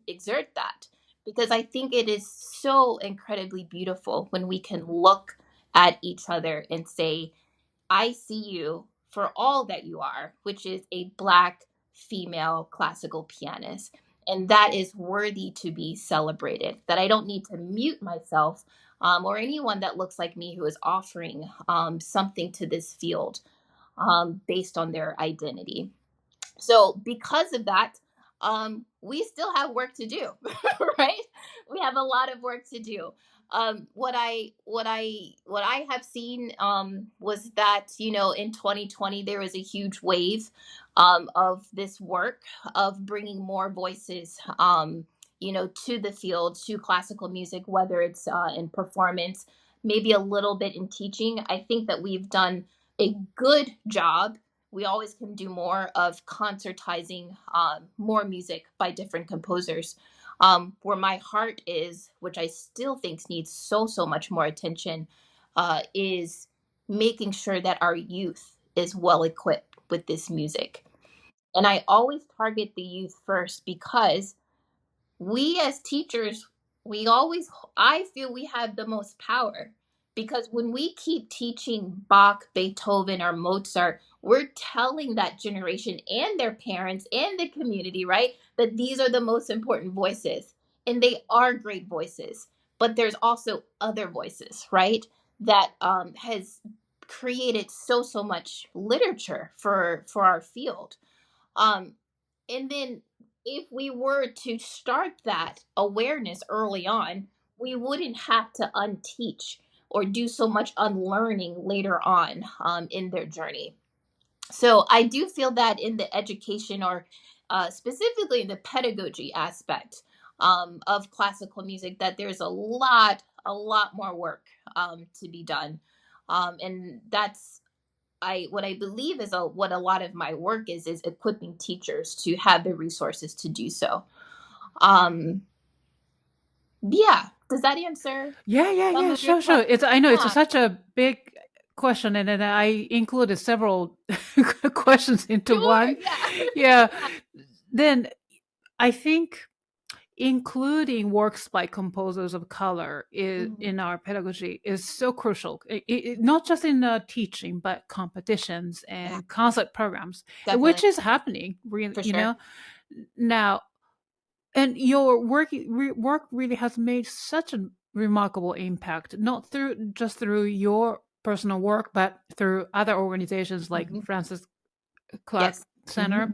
exert that, because I think it is so incredibly beautiful when we can look at each other and say, I see you for all that you are, which is a Black female classical pianist. And that is worthy to be celebrated, that I don't need to mute myself or anyone that looks like me who is offering something to this field based on their identity. So because of that, we still have work to do, right? We have a lot of work to do. What I have seen was that, in 2020 there was a huge wave of this work of bringing more voices, to the field, to classical music, whether it's in performance, maybe a little bit in teaching. I think that we've done a good job. We always can do more of concertizing more music by different composers. Where my heart is, which I still think needs so much more attention, is making sure that our youth is well equipped with this music. And I always target the youth first, because we as teachers, I feel we have the most power, because when we keep teaching Bach, Beethoven, or Mozart, we're telling that generation and their parents and the community, right, that these are the most important voices. And they are great voices, but there's also other voices, right, that has created so much literature for our field. And then if we were to start that awareness early on, we wouldn't have to unteach or do so much unlearning later on in their journey. So I do feel that in the education, or specifically in the pedagogy aspect of classical music, that there's a lot more work to be done. And that's what I believe is what a lot of my work is equipping teachers to have the resources to do so. Yeah. Does that answer? Yeah. Sure. I know it's such a big question, and then I included several questions into one. Yeah. Then I think including works by composers of color in our pedagogy is so crucial. Not just in teaching, but competitions and concert programs, which is happening. Now, and your work really has made such a remarkable impact, not just through your personal work, but through other organizations like Francis Clark Center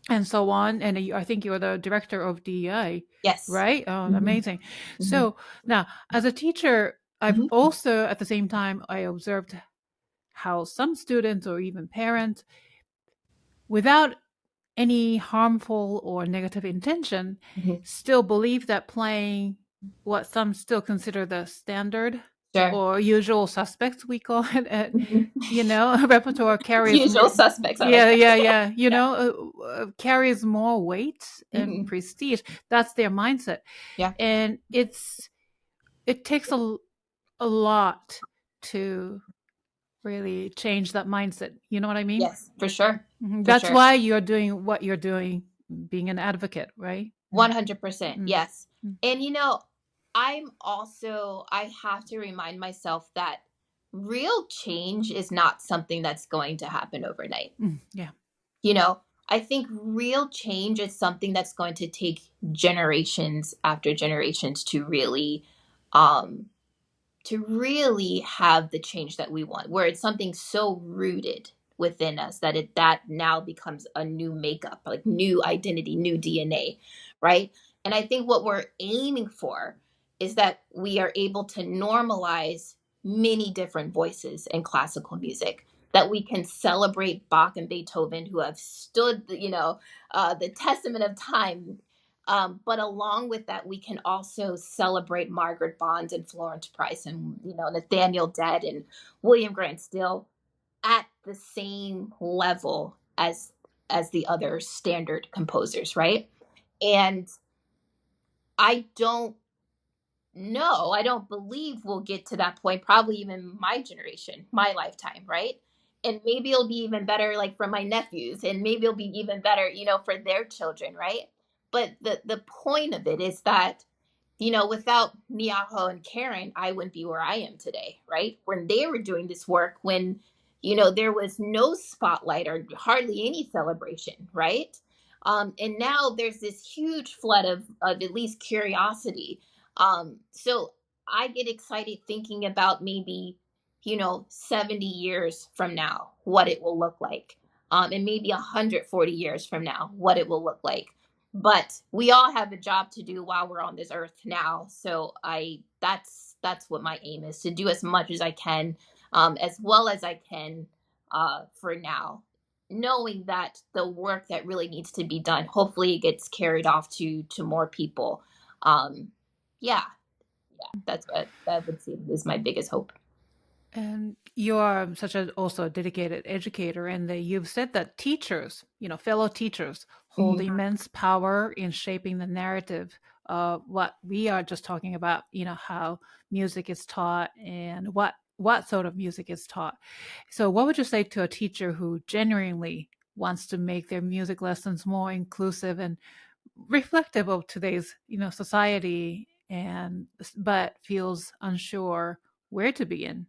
and so on. And I think you're the director of DEI. Yes. Right? Oh, amazing. So now, as a teacher, I've also, at the same time, I observed how some students or even parents, without any harmful or negative intention, still believe that playing what some still consider the standard or usual suspects, we call it, repertoire carries usual suspects. Carries more weight and prestige. That's their mindset. Yeah. And it takes a lot to really change that mindset. You know what I mean? Yes, for sure. For That's sure. why you're doing what you're doing, being an advocate, right? 100%. Yes. Mm. And I have to remind myself that real change is not something that's going to happen overnight. Yeah. I think real change is something that's going to take generations after generations um, to really have the change that we want, where it's something so rooted within us that now becomes a new makeup, like new identity, new DNA, right? And I think what we're aiming for is that we are able to normalize many different voices in classical music, that we can celebrate Bach and Beethoven, who have stood, the testament of time. But along with that, we can also celebrate Margaret Bonds and Florence Price and Nathaniel Dett and William Grant Still at the same level as the other standard composers, right? And I don't I don't believe we'll get to that point, probably even my generation, my lifetime, right? And maybe it'll be even better like for my nephews, and maybe it'll be even better, for their children, right? But the point of it is that without Miaho and Karen, I wouldn't be where I am today, right? When they were doing this work, when, there was no spotlight or hardly any celebration, right? And now there's this huge flood of at least curiosity. So I get excited thinking about maybe, 70 years from now, what it will look like. And maybe 140 years from now, what it will look like. But we all have a job to do while we're on this earth now. So that's what my aim is, to do as much as I can, as well as I can, for now, knowing that the work that really needs to be done, hopefully it gets carried off to more people. Yeah, that's what I would say is my biggest hope. And you are such a also a dedicated educator, and you've said that teachers, fellow teachers, hold Mhm. immense power in shaping the narrative of what we are just talking about. How music is taught and what sort of music is taught. So, what would you say to a teacher who genuinely wants to make their music lessons more inclusive and reflective of today's society, and but feels unsure where to begin?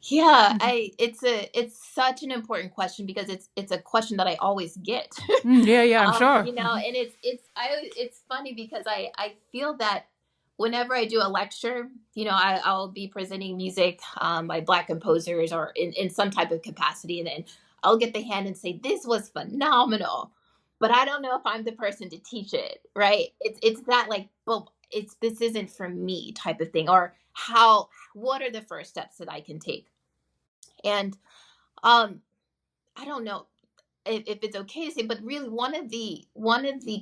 Yeah, it's such an important question, because it's a question that I always get. Yeah, I'm sure. And it's funny because I feel that whenever I do a lecture, I'll be presenting music by Black composers or in some type of capacity, and then I'll get the hand and say, "This was phenomenal," but I don't know if I'm the person to teach it, right? It's that like, well, this isn't for me type of thing, or what are the first steps that I can take? And um, I don't know if it's okay to say, but really one of the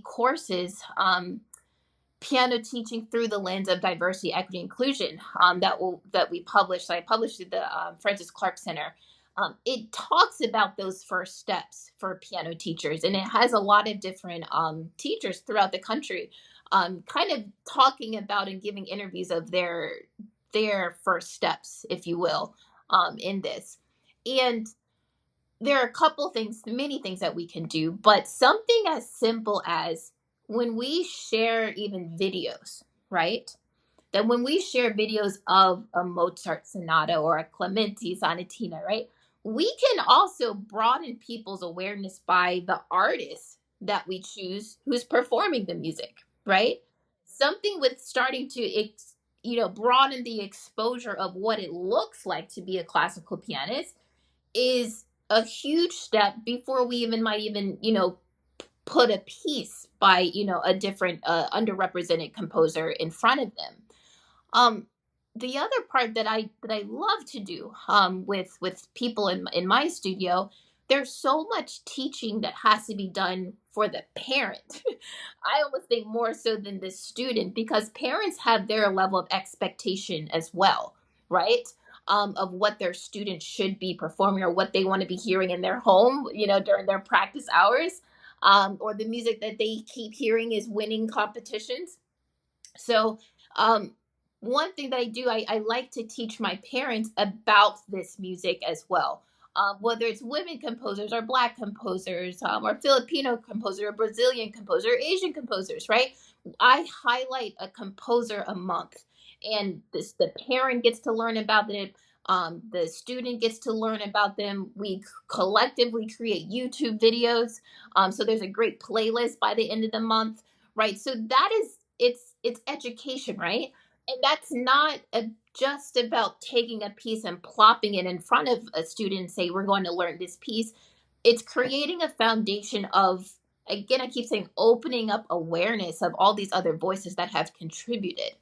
courses, piano teaching through the lens of diversity, equity, inclusion, that we published. So I published at the Francis Clark Center. It talks about those first steps for piano teachers, and it has a lot of different teachers throughout the country, kind of talking about and giving interviews of their first steps, if you will, in this. And there are a couple things, many things that we can do, but something as simple as when we share even videos, right? That when we share videos of a Mozart sonata or a Clementi sonatina, right? We can also broaden people's awareness by the artist that we choose who's performing the music, right? Something with starting to broaden the exposure of what it looks like to be a classical pianist is a huge step before we even might even put a piece by a different underrepresented composer in front of them. The other part that I love to do with people in my studio, there's so much teaching that has to be done for the parent. I almost think more so than the student, because parents have their level of expectation as well, right? Of what their students should be performing or what they want to be hearing in their home, during their practice hours, or the music that they keep hearing is winning competitions. So, one thing that I do, I like to teach my parents about this music as well. Whether it's women composers or Black composers, or Filipino composer, or Brazilian composer, or Asian composers, right? I highlight a composer a month, and the parent gets to learn about it. The student gets to learn about them. We collectively create YouTube videos. So there's a great playlist by the end of the month, right? So that is it's education, right? And that's not just about taking a piece and plopping it in front of a student and say, we're going to learn this piece. It's creating a foundation of, again, I keep saying, opening up awareness of all these other voices that have contributed.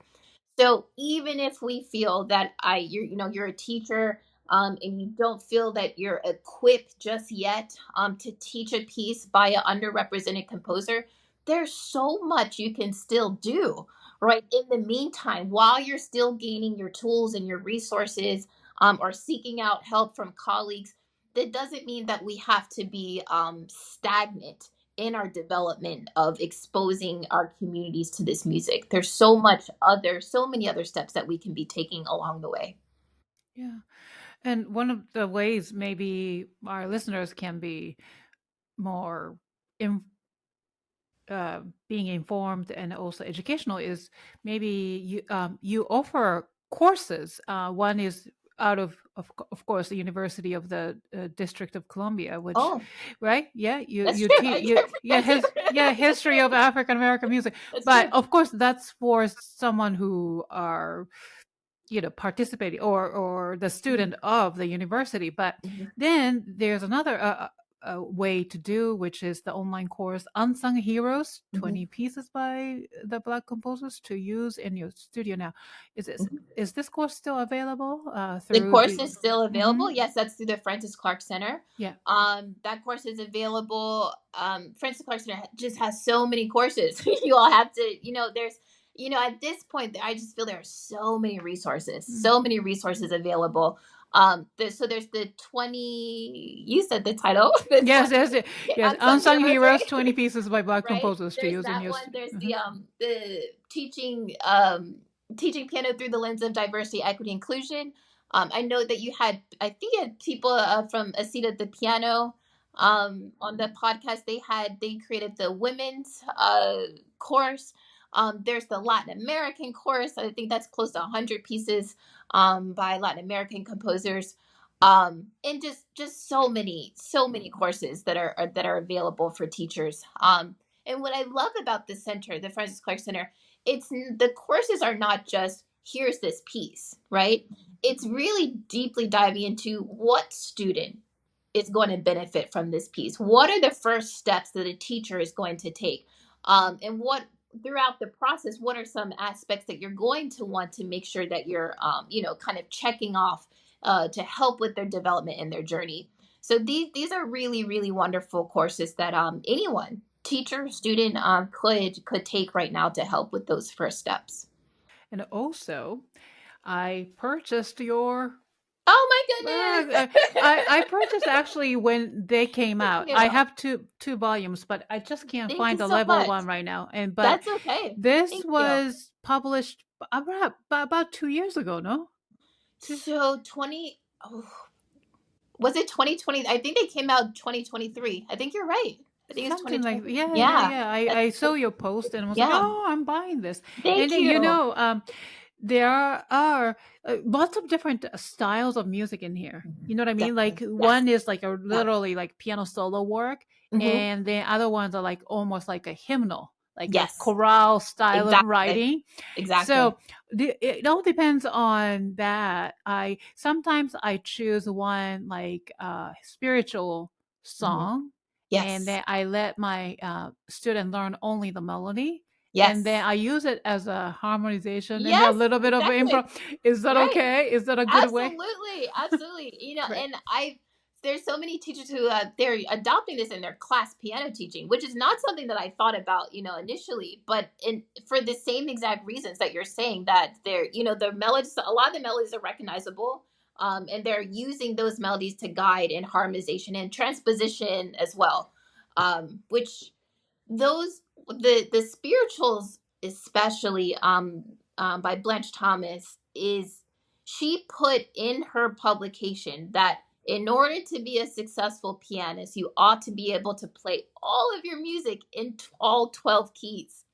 So even if we feel that you're a teacher, and you don't feel that you're equipped just yet, to teach a piece by an underrepresented composer, there's so much you can still do, right? In the meantime, while you're still gaining your tools and your resources, or seeking out help from colleagues, that doesn't mean that we have to be stagnant in our development of exposing our communities to this music. There's so many other steps that we can be taking along the way. Yeah. And one of the ways maybe our listeners can be more in, being informed and also educational is maybe you offer courses. One is out of course the University of the District of Columbia, which Oh, right, yeah, you that's you true. teach yeah, history of African American music, That's but true. of course that's for someone who are participating or the student of the university. But Mhm. then there's another way to do, which is the online course Unsung Heroes, Mhm. 20 pieces by the Black composers to use in your studio. Now Mhm. is this course still available The through course the is still Mhm. available. Yes, that's through the Francis Clark Center. Yeah. That course is available. Francis Clark Center just has so many courses. You all have to, there's, at this point, I just feel there are so many resources available. There's the 20, you said the title, the Yes, 20 yes, yes. unsung Unsung heroes, Heroes, right? 20 pieces by Black Right? composers to There's use in that your. one. There's Mhm. the teaching piano through the lens of diversity, equity, inclusion. I know that I think you had people from A Seat at the Piano on the podcast. They created the women's course. There's the Latin American course. I think that's close to 100 pieces by Latin American composers. And just so many courses that are available for teachers. And what I love about the center, the Francis Clark Center, the courses are not just here's this piece, right? It's really deeply diving into what student is going to benefit from this piece. What are the first steps that a teacher is going to take? And what throughout the process, what are some aspects that you're going to want to make sure that you're, kind of checking off to help with their development and their journey? So these are really, really wonderful courses that anyone, teacher, student, could take right now to help with those first steps. And also, I purchased your. Oh my I goodness! purchased actually when they came Thank out. you. I have two volumes, but I just can't Thank you find the so level much. one right now. And but That's okay. this Thank you. was published about 2 years ago, no? Two, So was it 2020? I think they came out 2023. I think you're right. I think it's something like 2023. yeah, yeah, Yeah. yeah. That's, I saw your post and I was like, yeah. oh, I'm buying this. And Thank then, you. there are lots of different styles of music in here. You know what I mean? Like Definitely. Yes. one is like a Yeah. literally like piano solo work, Hmm. and the other ones are like almost like a hymnal, like a Yes. chorale style of Exactly. writing. Exactly. So it all depends on that. I sometimes I choose one like spiritual Hmm. song, and Yes. then I let my student learn only the melody, and then Yes. I use it as a harmonization and a Yes. little bit of Exactly. improv. Is that Right. okay? Is that a good way? Absolutely, absolutely. Great. And there's so many teachers who they're adopting this in their class piano teaching, which is not something that I thought about, initially, but for the same exact reasons that you're saying, that the melodies, a lot of the melodies are recognizable, and they're using those melodies to guide in harmonization and transposition as well, which those the spirituals especially. by Blanche Thomas is she put in her publication that in order to be a successful pianist, you ought to be able to play all of your music in all 12 keys.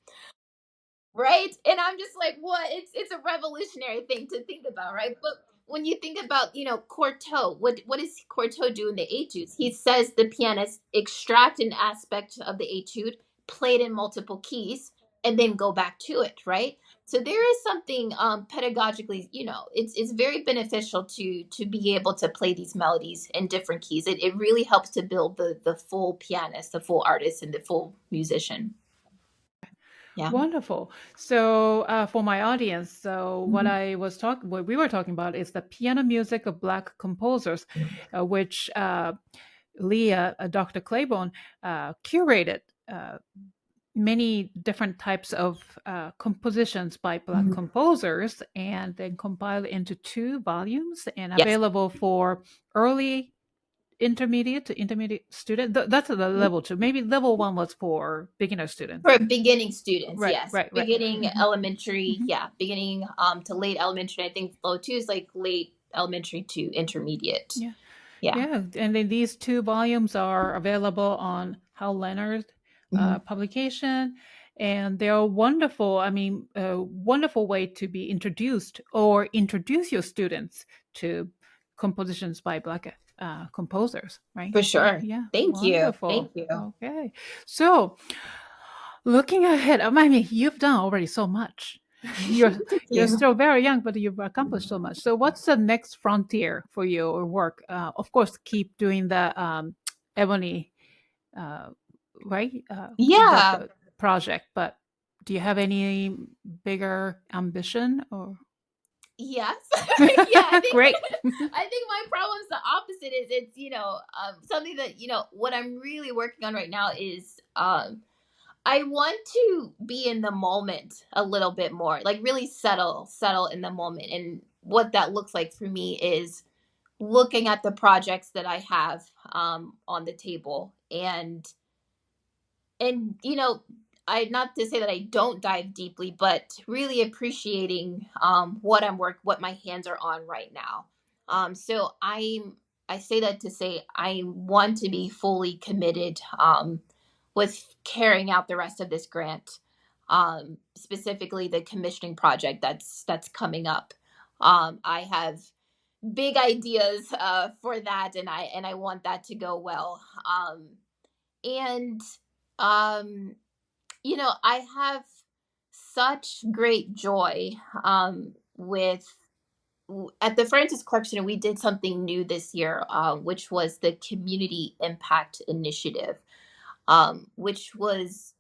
Right? And I'm just like, what? It's a revolutionary thing to think about, right? But when you think about, Cortot, what does Cortot do in the etudes? He says the pianist extract an aspect of the etude, play it in multiple keys, and then go back to it, right? So there is something pedagogically, it's very beneficial to be able to play these melodies in different keys. It really helps to build the full pianist, the full artist, and the full musician. Yeah. Wonderful. So, for my audience, so what we were talking about is the piano music of Black composers, which Leah, Dr. Claiborne, curated many different types of compositions by Black composers, and then compiled into 2 volumes and Yes. available for early intermediate to intermediate student. That's the level 2. Maybe level 1 was for beginner students. For beginning students, Right, yes. right. Beginning elementary, Mhm. beginning to late elementary. I think level 2 is like late elementary to intermediate. Yeah. And then these 2 volumes are available on Leonard publication, and they're wonderful. I mean, a wonderful way to be introduced or introduce your students to compositions by Black composers, right? For sure. Yeah. Thank you. Wonderful. Thank you. Okay. So, looking ahead, I mean, you've done already so much. You're you. still very young, but you've accomplished so much. So, what's the next frontier for your work? Of course, keep doing the Ebony, right? Yeah. The project. But do you have any bigger ambition or? Yes. I think, Great. I think my problem's the opposite. Is it's something that what I'm really working on right now is I want to be in the moment a little bit more, like really settle in the moment. And what that looks like for me is looking at the projects that I have on the table, and I, not to say that I don't dive deeply, but really appreciating what my hands are on right now. So I say that to say I want to be fully committed with carrying out the rest of this grant, specifically the commissioning project that's coming up. I have big ideas for that, and I want that to go well. And I have such great joy with at the Francis Clark Center. We did something new this year, which was the Community Impact Initiative, which was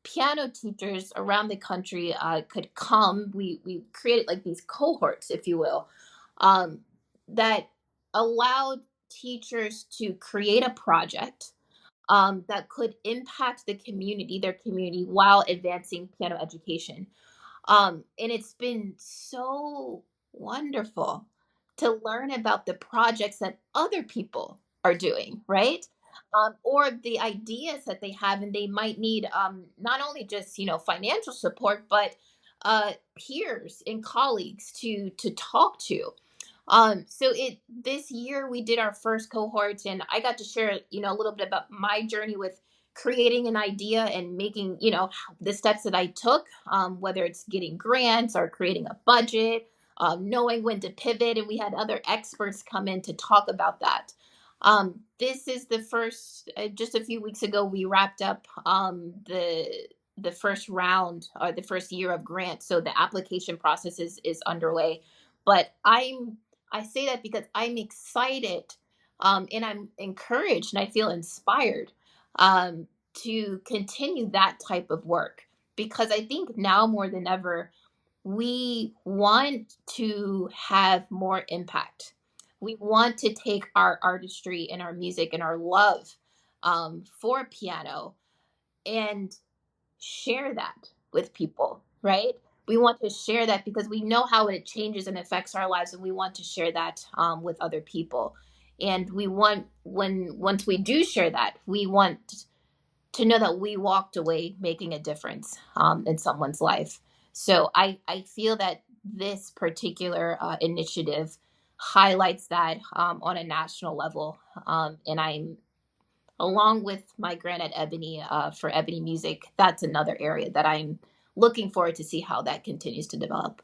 piano teachers around the country could come. We created like these cohorts, if you will, that allowed teachers to create a project that could impact their community, while advancing piano education. And it's been so wonderful to learn about the projects that other people are doing, right? Or the ideas that they have, and they might need not only just financial support, but peers and colleagues to talk to. So this year we did our first cohort, and I got to share, a little bit about my journey with creating an idea and making, the steps that I took, whether it's getting grants or creating a budget, knowing when to pivot. And we had other experts come in to talk about that. This is the first, just a few weeks ago, we wrapped up the first round, or the first year of grants. So the application process is underway. But I say that because I'm excited, and I'm encouraged, and I feel inspired to continue that type of work, because I think now more than ever, we want to have more impact. We want to take our artistry and our music and our love for piano and share that with people, right? We want to share that because we know how it changes and affects our lives, and we want to share that with other people. And we want, once we do share that, we want to know that we walked away making a difference in someone's life. So I feel that this particular initiative highlights that on a national level. And I'm, along with my grant at Ebony for Ebony Music, that's another area that I'm looking forward to see how that continues to develop.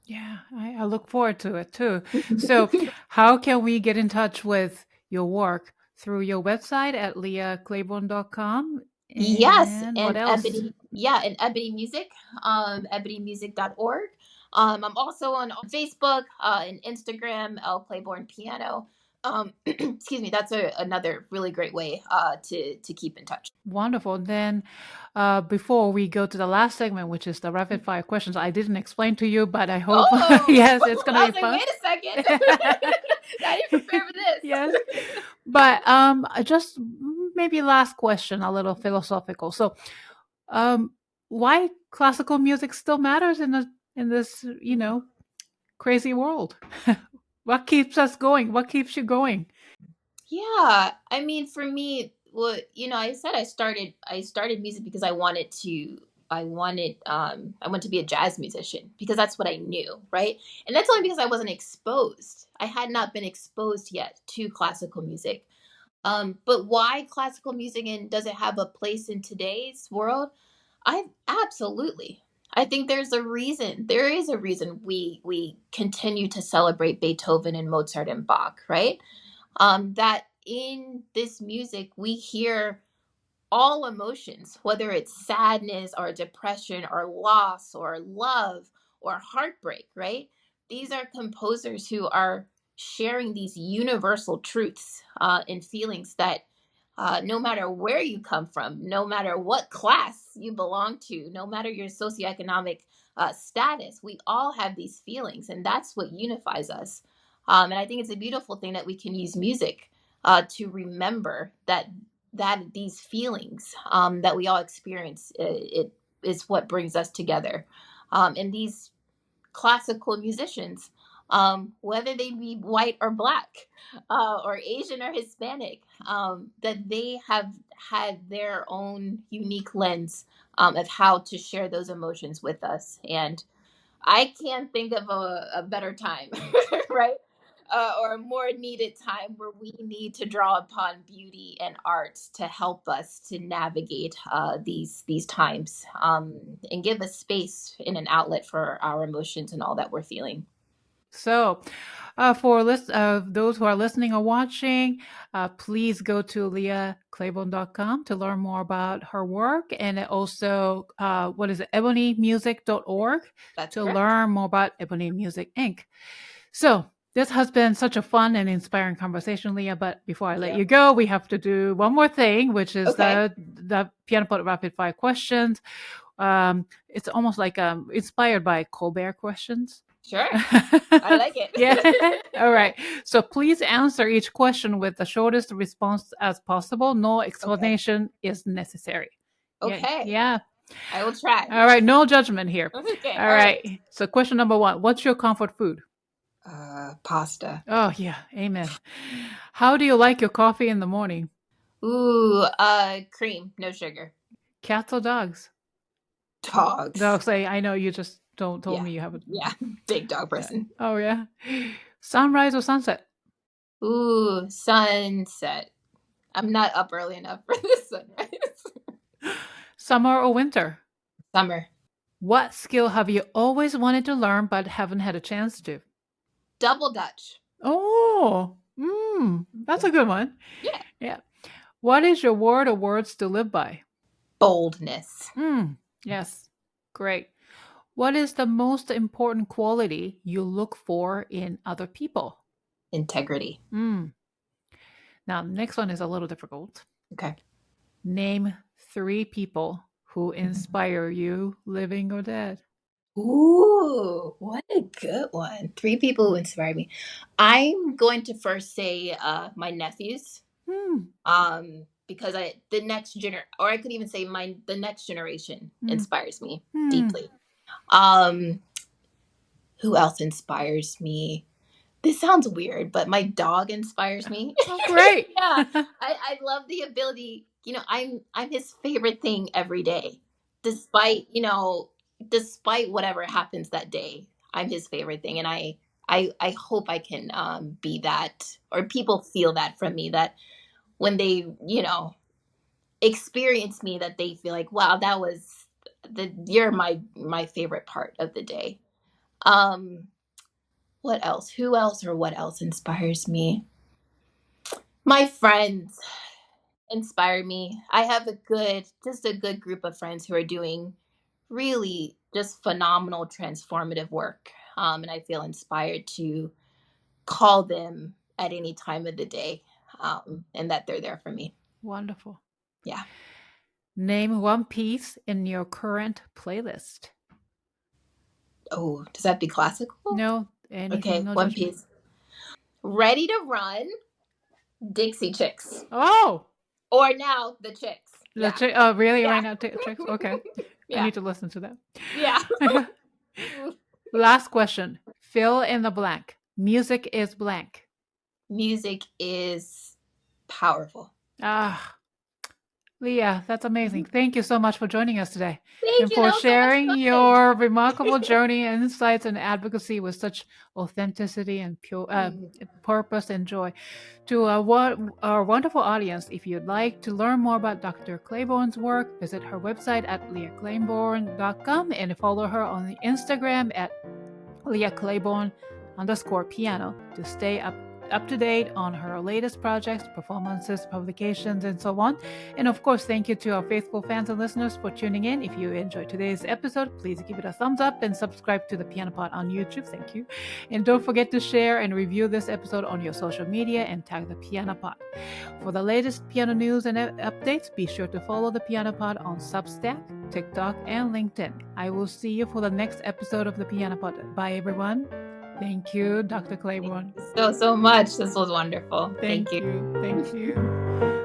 Yeah, I look forward to it too. So, how can we get in touch with your work? Through your website at leahclaiborne.com? Yes, And what and else? Ebony, yeah, and Ebony Music, ebonymusic.org. I'm also on Facebook and Instagram, L Claiborne Piano. Excuse me, that's another really great way to keep in touch. Wonderful. Then, before we go to the last segment, which is the rapid fire questions, I didn't explain to you, but I hope, Oh, yes, it's going I to was be like, fun. wait a second. I didn't prepare for this. Yes. But just maybe last question, a little philosophical. So, why classical music still matters in this, crazy world? What keeps us going? What keeps you going? Yeah, I mean, for me, well, I said I started music because I wanted to be a jazz musician because that's what I knew, right? And that's only because I wasn't exposed. I had not been exposed yet to classical music. But why classical music, and does it have a place in today's world? I absolutely. I think there's a reason. There is a reason we continue to celebrate Beethoven and Mozart and Bach, right? That in this music we hear all emotions, whether it's sadness or depression or loss or love or heartbreak, right? These are composers who are sharing these universal truths and feelings that no matter where you come from, no matter what class you belong to, no matter your socioeconomic status, we all have these feelings, and that's what unifies us. And I think it's a beautiful thing that we can use music to remember that these feelings that we all experience, it is what brings us together. And these classical musicians, whether they be white or black, or Asian or Hispanic, that they have had their own unique lens of how to share those emotions with us. And I can't think of a better time, right? Or a more needed time where we need to draw upon beauty and art to help us to navigate these times, and give us space and an outlet for our emotions and all that we're feeling. So, for those who are listening or watching, please go to leahclaiborne.com to learn more about her work, and also, what is it, ebonymusic.org That's to correct. learn more about Ebony Music Inc. So, this has been such a fun and inspiring conversation, Leah. But before I let Yeah. you go, we have to do one more thing, which is Okay. the Piano Pod Rapid Fire questions. It's almost like inspired by Colbert questions. Sure. I like it. Yeah. All right. So please answer each question with the shortest response as possible. No explanation is necessary. Okay. Yeah. I will try. All right. No judgment here. Okay. All right. So question number 1. What's your comfort food? Pasta. Oh, yeah. Amen. How do you like your coffee in the morning? Ooh, cream, no sugar. Cats or dogs? Dogs. Dogs. I know you just told Yeah. me you have a... Yeah, big dog person. Oh, yeah. Sunrise or sunset? Ooh, sunset. I'm not up early enough for the sunrise. Summer or winter? Summer. What skill have you always wanted to learn but haven't had a chance to? Double Dutch. Oh, that's a good one. Yeah. Yeah. What is your word or words to live by? Boldness. Yes. Great. What is the most important quality you look for in other people? Integrity. Now, the next one is a little difficult. Okay. Name 3 people who inspire you, living or dead. Ooh, what a good one. 3 people who inspire me. I'm going to first say my nephews. Because the next or I could even say the next generation inspires me deeply. Who else inspires me? This sounds weird, but my dog inspires me. Oh, great. Yeah. I love the ability, I'm his favorite thing every day. Despite, despite whatever happens that day, I'm his favorite thing. And I hope I can be that, or people feel that from me, that when they, experience me, that they feel like, wow, that was you're my favorite part of the day. What else? Who else or what else inspires me? My friends inspire me. I have a good group of friends who are doing really just phenomenal transformative work. And I feel inspired to call them at any time of the day, and that they're there for me. Wonderful. Yeah. Name one piece in your current playlist. Oh, does that be classical? No, anything. Okay, No one judgment. piece. Ready to Run, Dixie Chicks. Oh, Or now the Chicks. Yeah. oh, really? Yeah. Right now, Chicks? Okay. Yeah. I need to listen to that. Yeah. Last question. Fill in the blank. Music is blank. Music is powerful. Leah, that's amazing. Thank you so much for joining us today. Thank and you. for That was so much sharing fun. your remarkable journey, insights, and advocacy with such authenticity and pure purpose and joy. To our wonderful audience, if you'd like to learn more about Dr. Claiborne's work, visit her website at leahclaiborne.com and follow her on the Instagram at leahclaiborne_piano to stay up to date on her latest projects, performances, publications, and so on. And of course, thank you to our faithful fans and listeners for tuning in. If you enjoyed today's episode, please give it a thumbs up and subscribe to the Piano Pod on YouTube. Thank you. And don't forget to share and review this episode on your social media and tag the Piano Pod. For the latest piano news and updates, be sure to follow the Piano Pod on Substack, TikTok, and LinkedIn. I will see you for the next episode of the Piano Pod. Bye, everyone. Thank you, Dr. Claiborne. Thank you so much. This was wonderful. Thank you. Thank you.